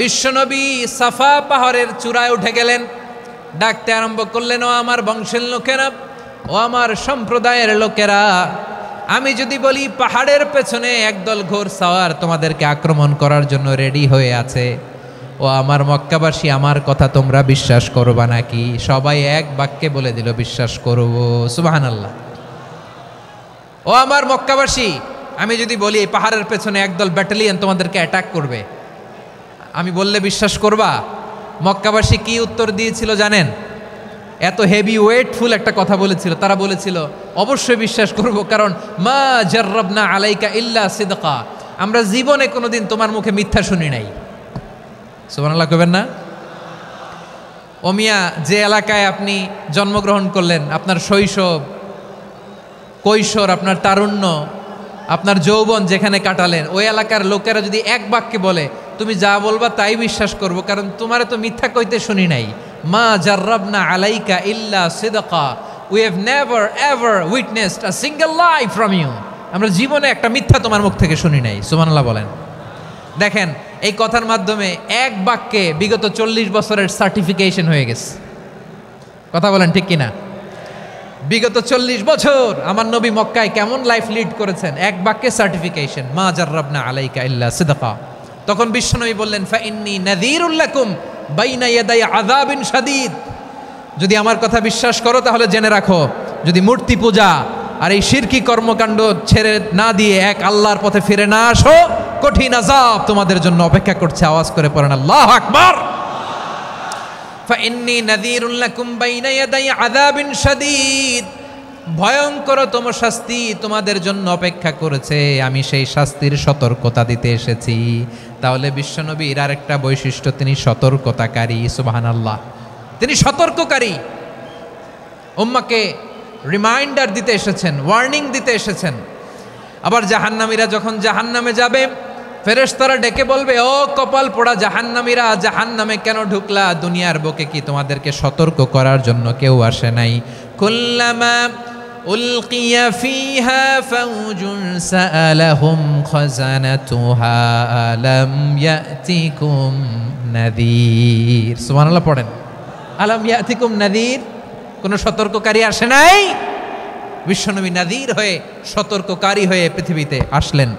[SPEAKER 1] বিশ্বনবী সাফা পাহাড়ের চূড়ায় উঠে গেলেন, ডাকতে আরম্ভ করলেন, ও আমার বংশের লোকেরা, ও আমার সম্প্রদায়ের লোকেরা, আমি যদি বলি পাহাড়ের পেছনে একদল ঘোড় সাওয়ার তোমাদেরকে আক্রমণ করার জন্য রেডি হয়ে আছে, ও ও আমার মক্কাবাসী, আমার কথা তোমরা বিশ্বাস করবা নাকি? সবাই এক বাক্যে বলে দিল বিশ্বাস করব। সুবহানাল্লাহ। ও আমার মক্কাবাসী, আমি যদি বলি এই পাহাড়ের পেছনে একদল ব্যাটালিয়ন তোমাদেরকে অ্যাটাক করবে, আমি বললে বিশ্বাস করবা? মক্কাবাসী কি উত্তর দিয়েছিল জানেন? এত হেভি ওয়েটফুল একটা কথা বলেছিল। তারা বলেছিল অবশ্যই বিশ্বাস করব, কারণ মা জাররাবনা আলাইকা ইল্লা সিদকা, আমরা জীবনে কোনোদিন তোমার মুখে মিথ্যা শুনি নাই। সুবহানাল্লাহ কইবেন না? ও মিয়া, যে এলাকায় আপনি জন্মগ্রহণ করলেন, আপনার শৈশব, কৈশোর, আপনার তারুণ্য, আপনার যৌবন যেখানে কাটালেন, ওই এলাকার লোকেরা যদি এক বাক্যে বলে তুমি যা বলবা তাই বিশ্বাস করব, কারণ তোমারে তো মিথ্যা কইতে শুনি নাই। মা জাররাবনা আলাইকা ইল্লা সিদকা, we have never ever witnessed a single lie from you, আমরা জীবনে একটা মিথ্যা তোমার মুখ থেকে শুনি নাই। সুবহানাল্লাহ বলেন। দেখেন, এই কথার মাধ্যমে এক বাক্যে বিগত 40 বছরের সার্টিফিকেশন হয়ে গেছে। কথা বলেন ঠিক কিনা? বিগত 40 বছর আমার নবী মক্কায় কেমন লাইফ লিড করেছেন, এক বাক্যে সার্টিফিকেশন, মা জাররাবনা আলাইকা ইল্লা সিদকা। তখন বিশ্বনবী বললেন ফা ইন্নী নাযীরুল লাকুম বাইনা ইয়াদাই আযাবিন শাদীদ, যদি আমার কথা বিশ্বাস করো তাহলে জেনে রাখো, যদি মূর্তি পূজা আর এই শিরকি কর্মকাণ্ড ছেড়ে না দিয়ে এক আল্লাহর পথে ফিরে না আসো, কঠিন আযাব তোমাদের জন্য অপেক্ষা করছে। আওয়াজ করে পড়েন আল্লাহু আকবার। ফাইন্নী নাযীরুল লাকুম বাইনা ইয়াদাই আযাবিন শাদীদ, ভয়ঙ্করতম শাস্তি তোমাদের জন্য অপেক্ষা করেছে, আমি সেই শাস্তির সতর্কতা দিতে এসেছি। তাহলে বিশ্বনবীর আরেকটা বৈশিষ্ট্য, তিনি সতর্কতাকারী। সুবহানাল্লাহ, তিনি সতর্ককারী। উম্মাকে রিমাইন্ডার দিতে এসেছেন, ওয়ার্নিং দিতে এসেছেন। আবার জাহান্নামীরা যখন জাহান্নামে যাবে, ফেরেশতারা ডেকে বলবে ও কপাল পোড়া জাহান্নামীরা, জাহান্নামে কেন ঢুকলা? দুনিয়ার বুকে কি তোমাদেরকে সতর্ক করার জন্য কেউ আসে নাই? কুল্লামা উলকিয়া ফিহা ফাউজুন সাআলাহুম খাজানাতুহা আলাম ইয়াতিকুম নাযীর। সুবহানাল্লাহ পড়েন, আলাম ইয়াতিকুম নাযীর, কোন সতর্ককারী আসে নাই? বিশ্বনবী নাযীর হয়ে, সতর্ককারী হয়ে পৃথিবীতে আসলেন।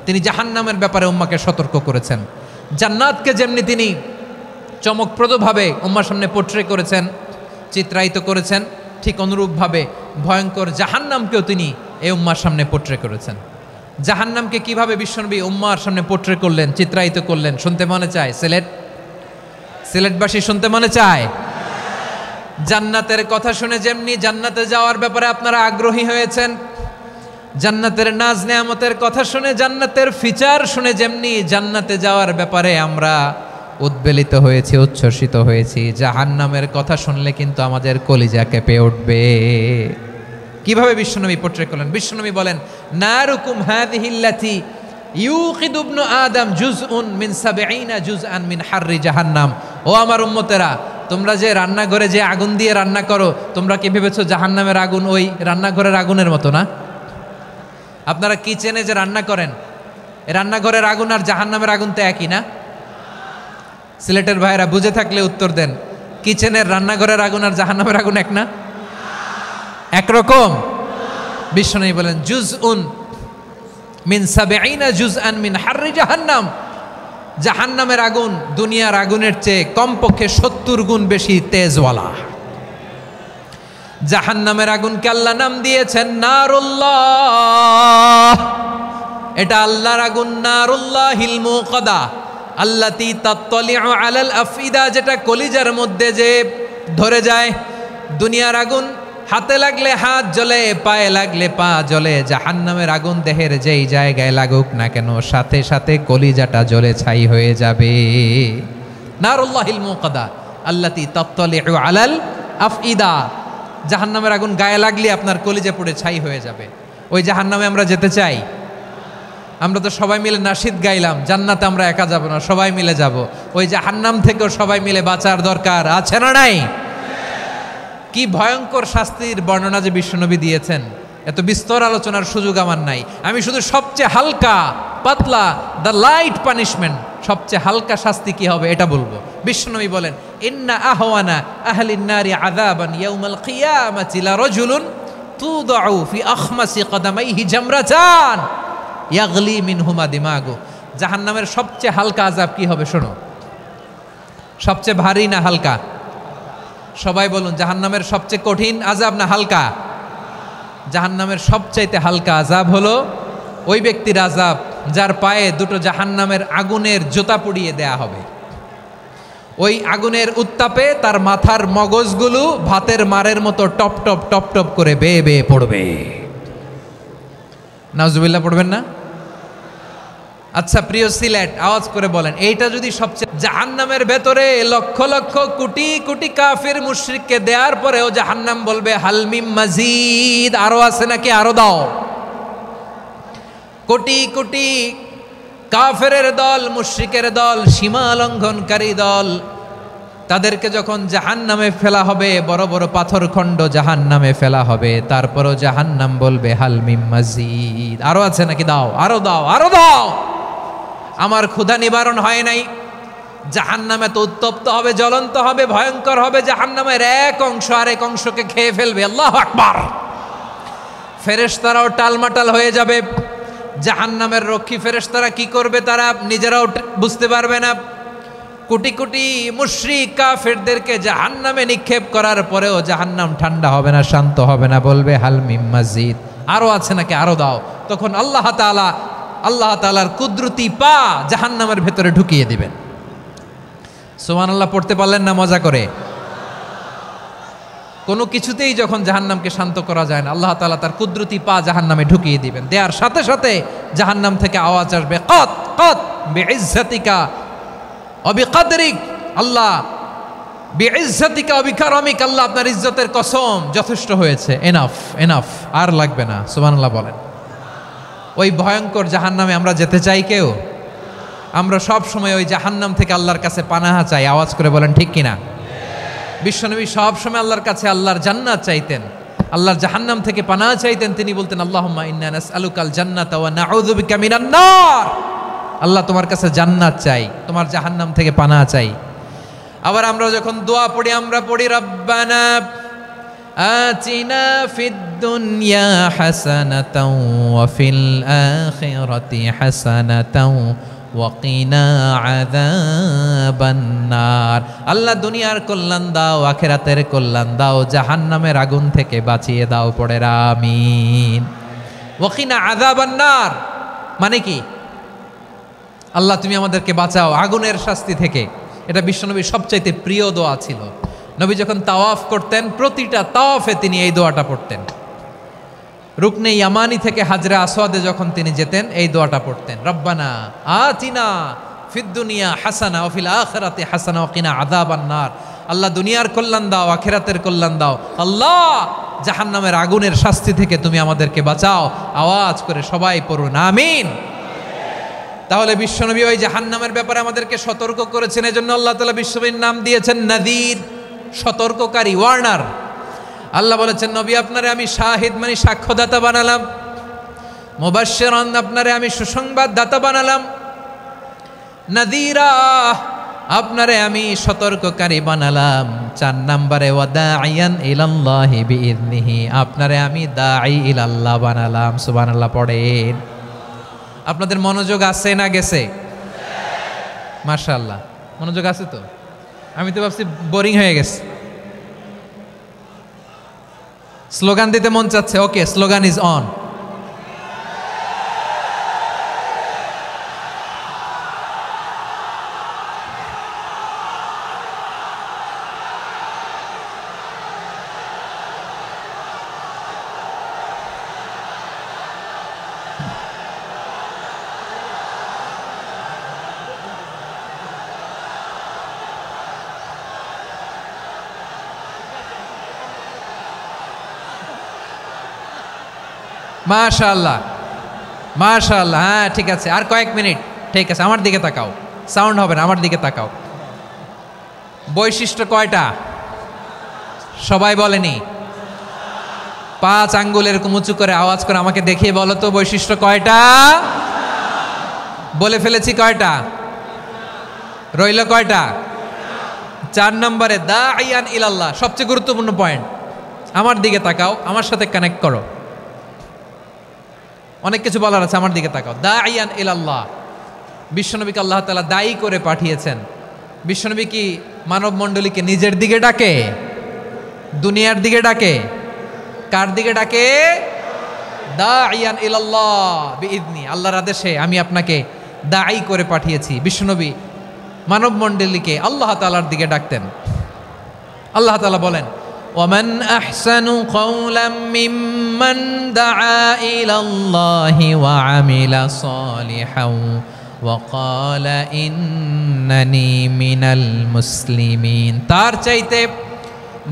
[SPEAKER 1] তিনি জাহান্নামের ব্যাপারে উম্মাকে সতর্ক করেছেন। জান্নাতকে যেমনি তিনি চমকপ্রদভাবে উম্মার সামনে পোট্রে করেছেন, চিত্রায়িত করেছেন, ঠিক অনুরূপভাবে ভয়ঙ্কর জাহান্নামকেও তিনি এই উম্মার সামনে পোট্রে করেছেন। জাহান্নামকে কিভাবে বিশ্বনবী উম্মার সামনে পোট্রে করলেন, চিত্রায়িত করলেন, শুনতে মনে চায়? সিলেটবাসী শুনতে মনে চায়? জান্নাতের কথা শুনে যেমনি জান্নাতে যাওয়ার ব্যাপারে আপনারা আগ্রহী হয়েছেন, জান্নাতের নাজ নেয়ামতের কথা শুনে, জান্নাতের ফিচার শুনে যেমনি জান্নাতে যাওয়ার ব্যাপারে আমরা উদ্বেলিত হয়েছি, উচ্ছ্বসিত হয়েছি, জাহান্নামের কথা শুনলে কিন্তু আমাদের কলিজা কেঁপে উঠবে। কিভাবে বিশ্বনবী পোট্রে করলেন? বিশ্বনবী বলেন নারুকুম হাযিহিল্লাতী ইউকিদু ইবনু আদম জুজউন মিন ৭০ জুজআন মিন হাররি জাহান্নাম। ও আমার উম্মতেরা, তোমরা যে রান্নাঘরে যে আগুন দিয়ে রান্না করো, তোমরা কি ভেবেছো জাহান্নামের আগুন ওই রান্নাঘরের আগুনের মতো না? আপনারা কিচেনে যে রান্না করেন, রান্নাঘরের আগুন আর জাহান্নামের আগুন তো একই না? সিলেটের ভাইরা বুঝে থাকলে উত্তর দেন, কিচেনের রান্নাঘরের আগুন আর জাহান্নামের আগুন এক না? একরকম? বিশ্বনবী বলেন জুজউন মিন ৭০ জুজআন মিন হাররি জাহান্নাম, জাহান্নামের আগুন দুনিয়ার আগুনের চেয়ে কমপক্ষে ৭০ গুণ বেশি তেজওয়ালা। জাহান্নামের আগুনকে আল্লাহ নাম দিয়েছেন নারুল্লাহ। এটা আল্লাহর আগুন, নারুল্লাহিল মুকাদা আল্লাতী তাত্তালিউ আলাল আফইদা, যেটা কলিজার মধ্যে যে ধরে যায়। দুনিয়ার আগুন হাতে লাগলে হাত জ্বলে, পায়ে লাগলে পা জ্বলে, জাহান্নামের আগুন দেহের যেই জায়গায় লাগুক না কেন সাথে সাথে কলিজাটা জ্বলে ছাই হয়ে যাবে। নারুল্লাহিল মুকাদা আল্লাতী তাত্তালিউ আলাল আফইদা, জাহান্নামের আগুন গায়ে লাগলে আপনার কলিজা পুড়ে ছাই হয়ে যাবে। ওই জাহান্নামে আমরা যেতে চাই? আমরা তো সবাই মিলে নাশিদ গাইলাম, জান্নাতে আমরা একা যাব না, সবাই মিলে যাব। ওই জাহান্নাম থেকেও সবাই মিলে বাঁচার দরকার আছে না নাই? কি ভয়ঙ্কর শাস্তির বর্ণনা যে বিশ্বনবী দিয়েছেন, এত বিস্তর আলোচনার সুযোগ আমার নাই। আমি শুধু সবচেয়ে হালকা পাতলা, দ্য লাইট পানিশমেন্ট, সবচেয়ে হালকা শাস্তি কি হবে এটা বলবো। বিশ্বনবী বলেন ইন্না আহওয়ানা আহলিন নারি আযাবান ইয়াউমাল কিয়ামাতি লারাজুলুন তুদাউ ফি আখমাসি কদামাইহি জামরাতান ইয়াগলি মিনহুমা দিমাগু। জাহান্নামের সবচেয়ে হালকা আযাব কি হবে শোনো। সবচেয়ে ভারী না হালকা? সবাই বলুন, জাহান্নামের সবচেয়ে কঠিন আযাব না হালকা? জাহান্নামের সবচাইতে হালকা আযাব হলো ওই ব্যক্তির আযাব যার পায়ে দুটো জাহান্নামের আগুনের জুতা পুড়িয়ে দেয়া হবে। ওই আগুনের উত্তাপে তার মাথার মগজগুলো ভাতের মারের মতো টপ টপ টপ টপ করে বেয়ে বেয়ে পড়বে। নাউজুবিল্লাহ পড়বেন না? আচ্ছা প্রিয় সিলেট, আওয়াজ করে বলেন, এইটা যদি সবচেয়ে জাহান্নামের ভেতরে লক্ষ লক্ষ কোটি কোটি কাফির মুশরিককে দেওয়ার পরেও জাহান্নাম বলবে হালমিম মাজিদ, আরো আছে নাকি, আরো দাও। কোটি কোটি কাফেরের দল, মুশরিকের দল, সীমা লঙ্ঘনকারী দল, তাদেরকে যখন জাহান্নামে ফেলা হবে, বড় বড় পাথরখণ্ড জাহান্নামে ফেলা হবে, তারপরও জাহান্নাম বলবে হালমিম মাজিদ, আরো আছে নাকি, দাও, আরো দাও, আরো দাও। আমার ক্ষুধা নিবারণ হয় নাই। জাহান্নামে তো উত্তপ্ত হবে, জ্বলন্ত হবে, ভয়ঙ্কর হবে। জাহান্নামের এক অংশ আরেক অংশকে খেয়ে ফেলবে। আল্লাহু আকবার। ফেরেশতারাও টালমাটাল হয়ে যাবে। জাহান্নামের রক্ষী ফেরেশতারা কি করবে তারা নিজেরাও বুঝতে পারবে না। কোটি কোটি মুশরিক কাফেরদেরকে জাহান্নামে নিক্ষেপ করার পরেও জাহান্নাম ঠান্ডা হবে না, শান্ত হবে না, বলবে হালমিম মাজিদ, আরো আছে নাকি, আরো দাও। তখন আল্লাহ তাআলার কুদরতি পা জাহান্নামের ভেতরে ঢুকিয়ে দিবেন। সুবহানাল্লাহ পড়তে পারলেন না মজা করে? কোনো কিছুতেই যখন জাহান্নামকে শান্ত করা যায় না, আল্লাহ তাআলা তার কুদরতি পা জাহান্নামে ঢুকিয়ে দিবেন। দেওয়ার সাথে সাথে জাহান্নাম থেকে আওয়াজ আসবে, কত কত বিইজ্জাতিকা ওয়া বিকদরিক, আল্লাহ বিইজ্জাতিকা ওয়া বিকারামিক, আল্লাহ আপনার ইজ্জতের কসম, যথেষ্ট হয়েছে, এনাফ এনাফ, আর লাগবে না। সুবহানাল্লাহ বলেন। ওই ভয়ঙ্কর জাহান্নামে আমরা যেতে চাই কেউ? আমরা সব সময় ওই জাহান্নাম থেকে আল্লাহর কাছে পানাহা চাই। আওয়াজ করে বলেন ঠিক কিনা? বিশ্বনবী সব সময় আল্লাহর কাছে আল্লাহর জান্নাত চাইতেন, আল্লাহর জাহান্নাম থেকে পানাহা চাইতেন। তিনি বলতেন আল্লাহুম্মা ইন্না নাসআলুকাল জান্নাতা ওয়া নাউযু বিকা মিনান নার, আল্লাহ তোমার কাছে জান্নাত চাই, তোমার জাহান্নাম থেকে পানাহা চাই। আবার আমরা যখন দোয়া পড়ি, আমরা পড়ি রব্বানা আতিনা ফিদ দুনিয়া হাসানাতাও ওয়া ফিল আখিরাতি হাসানাতাও ওয়া কিনা আযাবান নার, আল্লাহ দুনিয়ার কল্যাণ দাও, আখিরাতের কল্যাণ দাও, জাহান্নামের আগুন থেকে বাঁচিয়ে দাও, পড়ে আমিন। ওয়া কিনা আযাবান নার মানে কি? আল্লাহ তুমি আমাদেরকে বাঁচাও আগুনের শাস্তি থেকে। এটা বিশ্বনবীর সবচাইতে প্রিয় দোয়া ছিল। নবী যখন তাওয়াফ করতেন, প্রতিটা তাওয়াফে তিনি এই দোয়াটা পড়তেন। রুকনে ইয়ামানি থেকে হাজরা আসওয়াদে যখন তিনি যেতেন, এই দোয়াটা পড়তেন, রব্বানা আতিনা ফিদ দুনিয়া হাসানা ওয়া ফিল আখিরাতি হাসানা ওয়া কিনা আযাবান নার, আল্লাহ দুনিয়ার কল্যাণ দাও, আখিরাতের কল্যাণ দাও, আল্লাহ জাহান্নামের আগুনের শাস্তি থেকে তুমি আমাদেরকে বাঁচাও। আওয়াজ করে সবাই পড়ুন আমিন। তাহলে বিশ্বনবী ওই জাহান্নামের ব্যাপারে আমাদেরকে সতর্ক করেছেন। এজন্য আল্লাহ তাআলা বিশ্বনবীর নাম দিয়েছেন নাযীর, সতর্ককারী, ওয়ার্নার। আল্লাহ বলেছেন নবী আপনারে আমি শাহিদ মানে সাক্ষ্যদাতা বানালাম, মুবাশশিরান আপনারে আমি সুসংবাদদাতা বানালাম, নাযীরা আপনারে আমি সতর্ককারী বানালাম। 4 নম্বরে ওয়া দাঈয়ান ইলাল্লাহি বিইذনিহি, আপনারে আমি দাঈ ইলাল্লাহ বানালাম। সুবহানাল্লাহ পড়েন। আপনাদের মনোযোগ আছে না গেছে? মাশাআল্লাহ মনোযোগ আছে তো? আমি তো ভাবছি বোরিং হয়ে গেছে। স্লোগান দিতে মন চাচ্ছে। ওকে, স্লোগান ইজ অন। মাশাআল্লাহ মাশাআল্লাহ, হ্যাঁ ঠিক আছে, আর কয়েক মিনিট। ঠিক আছে, আমার দিকে তাকাও, সাউন্ড হবে না, আমার দিকে তাকাও। বৈশিষ্ট্য কয়টা সবাই বলেনি? 5 আঙ্গুল এরকম উঁচু করে আওয়াজ করে আমাকে দেখিয়ে বলো তো বৈশিষ্ট্য কয়টা? বলে ফেলেছি কয়টা? রইল কয়টা? 4 নম্বরে দাঈয়ান ইলাল্লাহ, সবচেয়ে গুরুত্বপূর্ণ পয়েন্ট। আমার দিকে তাকাও, আমার সাথে কানেক্ট করো। অনেক কিছু বলার আছে, আমার দিকে তাকাও। দাঈয়ান ইলাল্লাহ, বিশ্বনবীকে আল্লাহ তাআলা দায়ী করে পাঠিয়েছেন। বিশ্বনবী কি মানব মণ্ডলীকে নিজের দিকে ডাকে, দুনিয়ার দিকে ডাকে? কার দিকে ডাকে? দাইয়ান ইলাল্লাহ বিইذনি, আল্লাহর আদেশে আমি আপনাকে দাঈ করে পাঠিয়েছি। বিশ্বনবী মানব মণ্ডলীকে আল্লাহ তাআলার দিকে ডাকতেন। আল্লাহ তাআলা বলেন, ওয়ামান আহসানু কাওলাম মিম্মান দাআ ইলাল্লাহি ওয়া আমিলা সালিহান ওয়া ক্বালা ইন্নানি মিনাল মুসলিমিন। তার চাইতে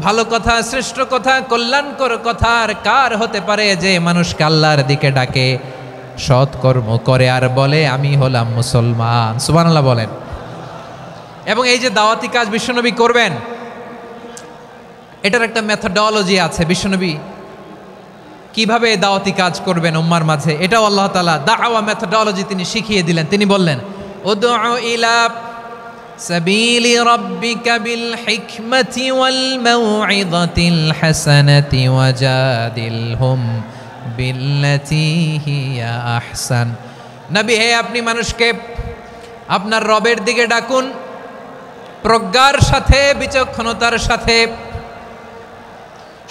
[SPEAKER 1] ভালো কথা, শ্রেষ্ঠ কথা, কল্যাণকর কথা আর কার হতে পারে যে মানুষকে আল্লাহর দিকে ডাকে, সৎকর্ম করে আর বলে আমি হলাম মুসলমান। সুবহানাল্লাহ বলেন। এবং এই যে দাওয়াতি কাজ বিশ্বনবী করবেন, এটার একটা মেথডোলজি আছে। বিশ্বনবী কিভাবে দাওয়াতি কাজ করবেন উম্মার মাঝে, এটাও আল্লাহ তাআলা দাওয়া মেথডোলজি তিনি শিখিয়ে দিলেন। তিনি বললেন, উদউ ইলা সাবিলি রাব্বিকা বিল হিকমাতি ওয়াল মাউইযাতিল হাসানাতি ওয়াজাদিলহুম বিল্লাতি হিয়া আহসান। নবী হে, আপনি মানুষকে আপনার রবের দিকে ডাকুন প্রজ্ঞার সাথে, বিচক্ষণতার সাথে,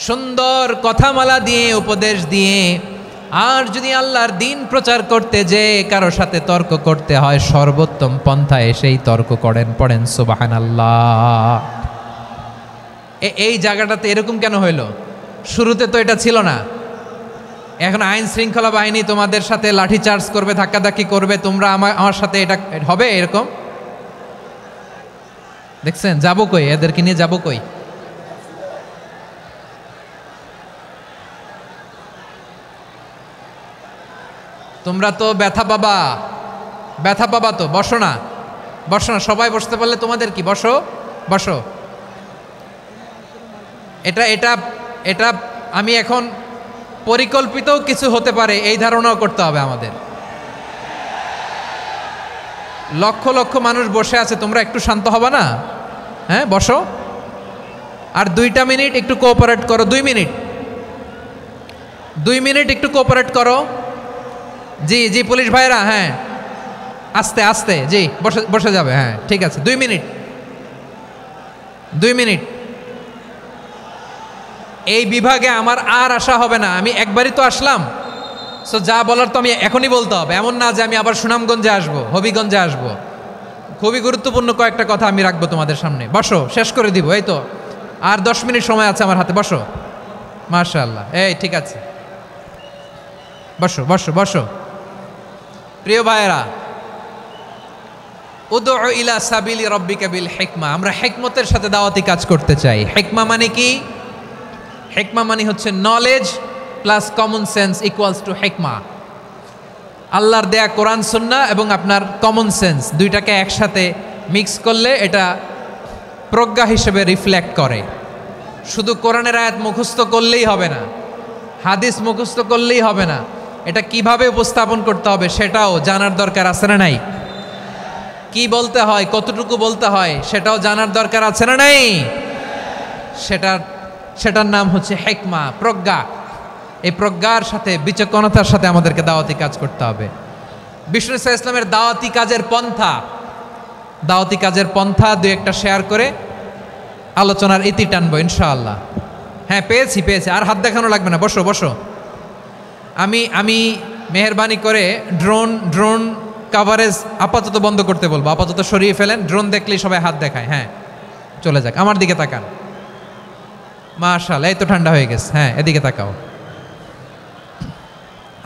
[SPEAKER 1] সুন্দর কথামালা দিয়ে, উপদেশ দিয়ে। আর যদি আল্লাহর দিন প্রচার করতে যে কারো সাথে তর্ক করতে হয়, সর্বোত্তম পন্থায় সেই তর্ক করেন। পড়েন সুবহানাল্লাহ। এই জায়গাটাতে এরকম কেন হইল? শুরুতে তো এটা ছিল না। এখন আইন শৃঙ্খলা বাহিনী তোমাদের সাথে লাঠি চার্জ করবে, ধাক্কাধাক্কি করবে, তোমরা আমার সাথে এটা হবে এরকম? দেখছেন যাবো কই? এদেরকে নিয়ে যাবো কই? তোমরা তো ব্যথা পাবা, ব্যথা পাবা তো। বসো না, বসো না, সবাই বসতে পারলে তোমাদের কি? বসো, বসো। এটা এটা এটা আমি এখন পরিকল্পিতও কিছু হতে পারে এই ধারণাও করতে হবে আমাদের। লক্ষ লক্ষ মানুষ বসে আছে, তোমরা একটু শান্ত হবা না? হ্যাঁ, বসো। আর 2টা মিনিট একটু কোঅপারেট করো। 2 মিনিট, 2 মিনিট একটু কোঅপারেট করো। জি জি পুলিশ ভাইরা, হ্যাঁ আস্তে আস্তে, জি বসে বসে যাবে। হ্যাঁ ঠিক আছে, 2 মিনিট, 2 মিনিট। এই বিভাগে আমার আর আসা হবে না, আমি একবারই তো আসলাম। সো যা বলার তো আমি এখনই বলতে হবে, এমন না যে আমি আবার সুনামগঞ্জে আসবো, হবিগঞ্জে আসবো। খুবই গুরুত্বপূর্ণ কয়েকটা কথা আমি রাখবো তোমাদের সামনে। বসো, শেষ করে দিব। এই তো আর 10 মিনিট সময় আছে আমার হাতে। বসো, মাশাআল্লাহ। এই ঠিক আছে, বসো বসো বসো। প্রিয় ভাইয়েরা, উদউ ইলা সাবিলি রাব্বিকা বিল হিকমা। আমরা হিকমতের সাথে দাওয়াতি কাজ করতে চাই। হিকমা মানে কি? হিকমা মানে হচ্ছে knowledge plus common sense equals to হিকমা। আল্লাহর দেয়া কোরআন সুন্নাহ এবং আপনার কমন সেন্স, দুইটাকে একসাথে মিক্স করলে এটা প্রজ্ঞা হিসেবে রিফ্লেক্ট করে। শুধু কোরআনের আয়াত মুখস্থ করলেই হবে না, হাদিস মুখস্থ করলেই হবে না, এটা কিভাবে উপস্থাপন করতে হবে সেটাও জানার দরকার আছে না নাই? কি বলতে হয়, কতটুকু বলতে হয় সেটাও জানার দরকার আছে না নাই? সেটার নাম হচ্ছে হিকমা, প্রজ্ঞা। এই প্রজ্ঞার সাথে, বিচক্ষণতার সাথে আমাদেরকে দাওয়াতি কাজ করতে হবে। বিষ্ণু ইসলামের দাওয়াতি কাজের পন্থা, দাওয়াতি কাজের পন্থা 2-1টা শেয়ার করে আলোচনার ইতি টানবো ইনশাআল্লাহ। হ্যাঁ পেয়েছি, আর হাত দেখানো লাগবে না। বসো বসো। আমি মেহেরবানি করে ড্রোন কাভারেজ আপাতত বন্ধ করতে বলবো, আপাতত সরিয়ে ফেলেন। ড্রোন দেখলেই সবাই হাত দেখায়। হ্যাঁ চলে যাক, আমার দিকে তাকান। মাশাআল্লাহ, এই তো ঠান্ডা হয়ে গেছে। হ্যাঁ এদিকে তাকাও।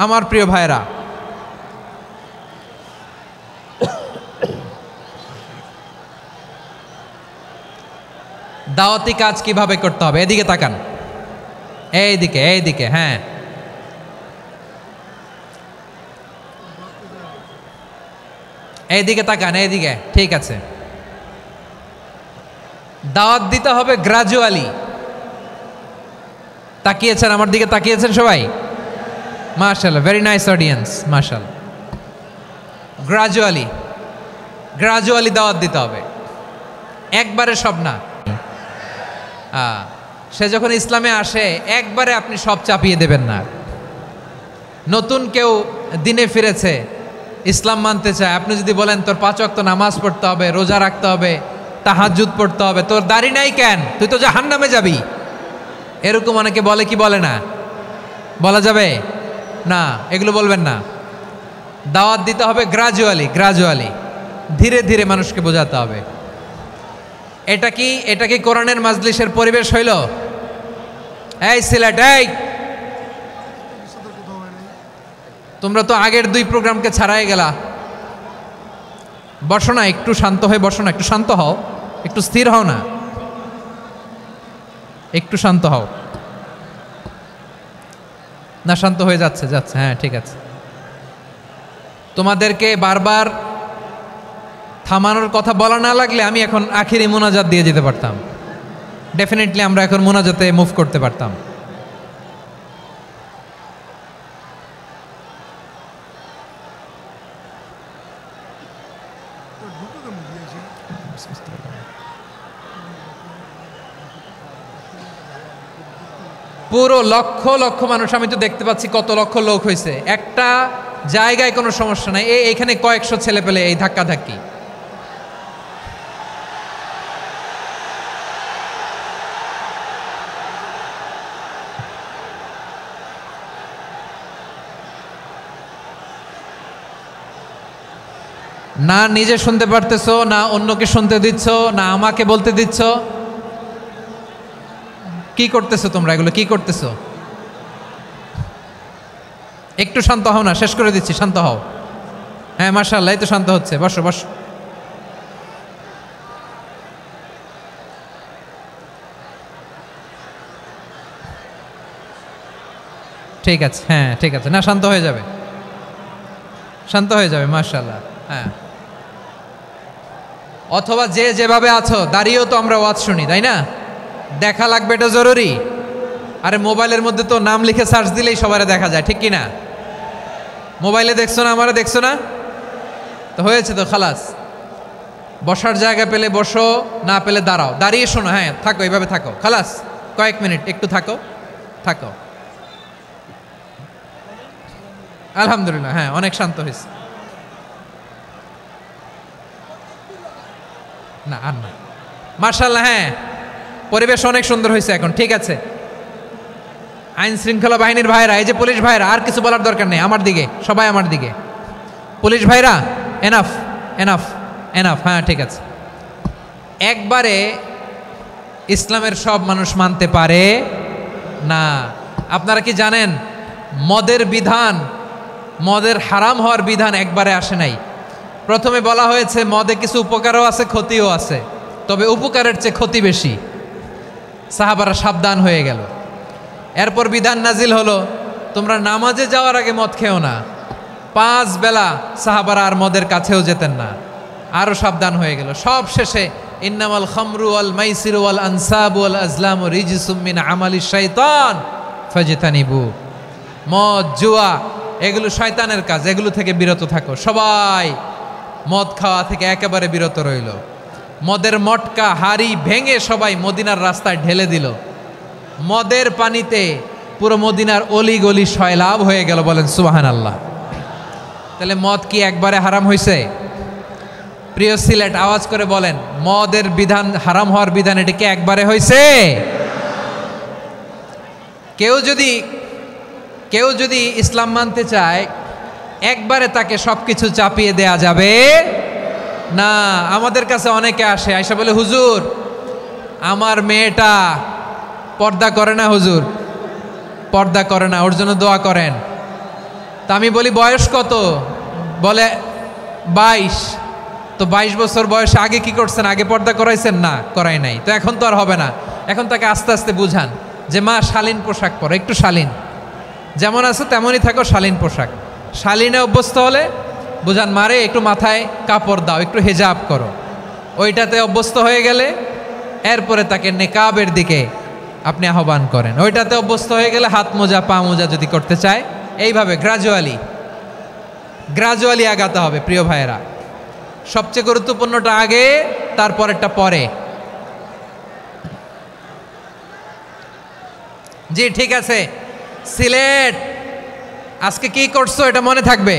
[SPEAKER 1] আমার প্রিয় ভাইরা, দাওয়াতি কাজ কিভাবে করতে হবে এদিকে তাকান। এইদিকে, এইদিকে, হ্যাঁ এইদিকে তাকান, এইদিকে। ঠিক আছে, দাওয়াত দিতে হবে গ্রাজুয়ালি। তাকিয়েছেন আমার দিকে, তাকিয়েছেন সবাই? মাশাআল্লাহ, ভেরি নাইস অডিয়েন্স, মাশাআল্লাহ। গ্রাজুয়ালি দাওয়াত দিতে হবে, একবারে সব না। সে যখন ইসলামে আসে একবারে আপনি সব চাপিয়ে দেবেন না। নতুন কেউ দিনে ফিরেছে, ইসলাম মানতে চায়, আপনি যদি বলেন তোর 5 ওয়াক্ত নামাজ পড়তে হবে, রোজা রাখতে হবে, তাহাজ্জুদ পড়তে হবে, তোর দাড়ি নাই কেন, তুই তো জাহান্নামে যাবি। এরকম অনেকে বলে কি বলে না? বলা যাবে না, এগুলো বলবেন না। দাওয়াত দিতে হবে গ্রাজুয়ালি, ধীরে ধীরে মানুষকে বোঝাতে হবে। এটা কি কোরআনের মাজলিসের পরিবেশ হইল? এই সিলেট, এই তোমরা তো আগের 2 প্রোগ্রামকে ছাড়াই গেলা। বসো না, একটু শান্ত হয়ে বসো না, একটু শান্ত হও, একটু স্থির হও না, একটু শান্ত হও না। শান্ত হয়ে যাচ্ছে, হ্যাঁ ঠিক আছে। তোমাদেরকে বারবার থামানোর কথা বলা না লাগলে আমি এখন আখিরি মোনাজাত দিয়ে যেতে পারতাম। ডেফিনেটলি আমরা এখন মোনাজাতে মুভ করতে পারতাম। পুরো লক্ষ লক্ষ মানুষ, আমি তো দেখতে পাচ্ছি কত লক্ষ লোক হয়েছে। একটা জায়গায় কোনো সমস্যা নাই, এইখানে কয়েকশো ছেলে পেলে এই ধাক্কা ধাক্কি। না নিজে শুনতে পারতেছো, না অন্যকে শুনতে দিচ্ছ, না আমাকে বলতে দিচ্ছ। কি করতেছো তোমরা? এগুলো কি করতেছো? একটু শান্ত হও না, শেষ করে দিচ্ছি, শান্ত হও। হ্যাঁ মাশাআল্লাহ, এই তো শান্ত হচ্ছে। বসো বসো। ঠিক আছে, হ্যাঁ ঠিক আছে, না শান্ত হয়ে যাবে, শান্ত হয়ে যাবে, মাশাআল্লাহ। হ্যাঁ, অথবা যে যেভাবে আছো দাঁড়িয়েও তো আমরা ওয়াজ শুনি, তাই না? দেখা লাগবে, এটা জরুরি। আরে মোবাইলের মধ্যে তো নাম লিখে সার্চ দিলেই সবারে দেখা যায়, ঠিক কি না? মোবাইলে দেখছো না, আমারে দেখছো না, তো হয়েছে তো, খালাস। বসার জায়গা পেলে বসো, না পেলে দাঁড়াও, দাঁড়িয়ে শোনো। হ্যাঁ থাকো, এইভাবে থাকো, খালাস। কয়েক মিনিট একটু থাকো, থাকো। আলহামদুলিল্লাহ, হ্যাঁ অনেক শান্ত হয়েছে। না আর না, মাশাআল্লাহ, হ্যাঁ পরিবেশ অনেক সুন্দর হয়েছে এখন, ঠিক আছে। আইন শৃঙ্খলা বাহিনীর ভাইরা, এই যে পুলিশ ভাইরা, আর কিছু বলার দরকার নেই, আমার দিকে সবাই, আমার দিকে। পুলিশ ভাইরা এনাফ এনাফ এনাফ, হ্যাঁ ঠিক আছে। একবারে ইসলামের সব মানুষ মানতে পারে না। আপনারা কি জানেন মদের বিধান, মদের হারাম হওয়ার বিধান একবারে আসে নাই। প্রথমে বলা হয়েছে মদে কিছু উপকারও আছে, ক্ষতিও আছে, তবে উপকারের চেয়ে ক্ষতি বেশি। সাহাবারা সাবধান হয়ে গেল। এরপর বিধান নাজিল হলো, তোমরা নামাজে যাওয়ার আগে মদ খেও না। 5 বেলা সাহাবারা আর মদের কাছেও যেতেন না, আরও সাবধান হয়ে গেল। সব শেষে ইন্নামাল খামরু ওয়াল মাইসিরু ওয়াল আনসাবু ওয়াল আজলামু রিজসুম মিন আমালিশ শাইতান ফাজতানিবু। মদ, জুয়া এগুলো শয়তানের কাজ, এগুলো থেকে বিরত থাকো। সবাই মদ খাওয়া থেকে একেবারে বিরত রইল। মদের মটকা হাড়ি ভেঙে সবাই মদিনার রাস্তায় ঢেলে দিল। মদের পানিতে পুরো মদিনার অলি গলি সয়লাভ হয়ে গেল। বলেন সুবহানাল্লাহ। তাহলে মদ কি একবারে হারাম হয়েছে? প্রিয় সিলেট, আওয়াজ করে বলেন, মদের বিধান, হারাম হওয়ার বিধান, এটা কি একবারে হয়েছে? কেউ যদি ইসলাম মানতে চায়, একবারে তাকে সবকিছু চাপিয়ে দেয়া যাবে না। আমাদের কাছে অনেকে আসে, আয়সা বলে, হুজুর আমার মেয়েটা পর্দা করে না, হুজুর পর্দা করে না, ওর জন্য দোয়া করেন। তা আমি বলি বয়স কত? বলে 22। তো 22 বছর বয়সে আগে কি করছেন? আগে পর্দা করাইছেন? না, করাই নাই। তো এখন তো আর হবে না। এখন তাকে আস্তে আস্তে বুঝান যে মা শালীন পোশাক পরো, একটু শালীন, যেমন আছো তেমনই থাকো, শালীন পোশাক। শালীনে অভ্যস্ত হলে বুঝান, মারে একটু মাথায় কাপড় দাও, একটু হেজাব করো। ওইটাতে অভ্যস্ত হয়ে গেলে এরপরে তাকে নেকাবের দিকে আপনি আহ্বান করেন। ওইটাতে অভ্যস্ত হয়ে গেলে হাত মোজা, পা মোজা যদি করতে চায়, এইভাবে গ্রাজুয়ালি আগাতে হবে। প্রিয় ভাইয়েরা, সবচেয়ে গুরুত্বপূর্ণটা আগে, তারপরেরটা পরে। জি ঠিক আছে। সিলেট আজকে কি করছো এটা মনে থাকবে।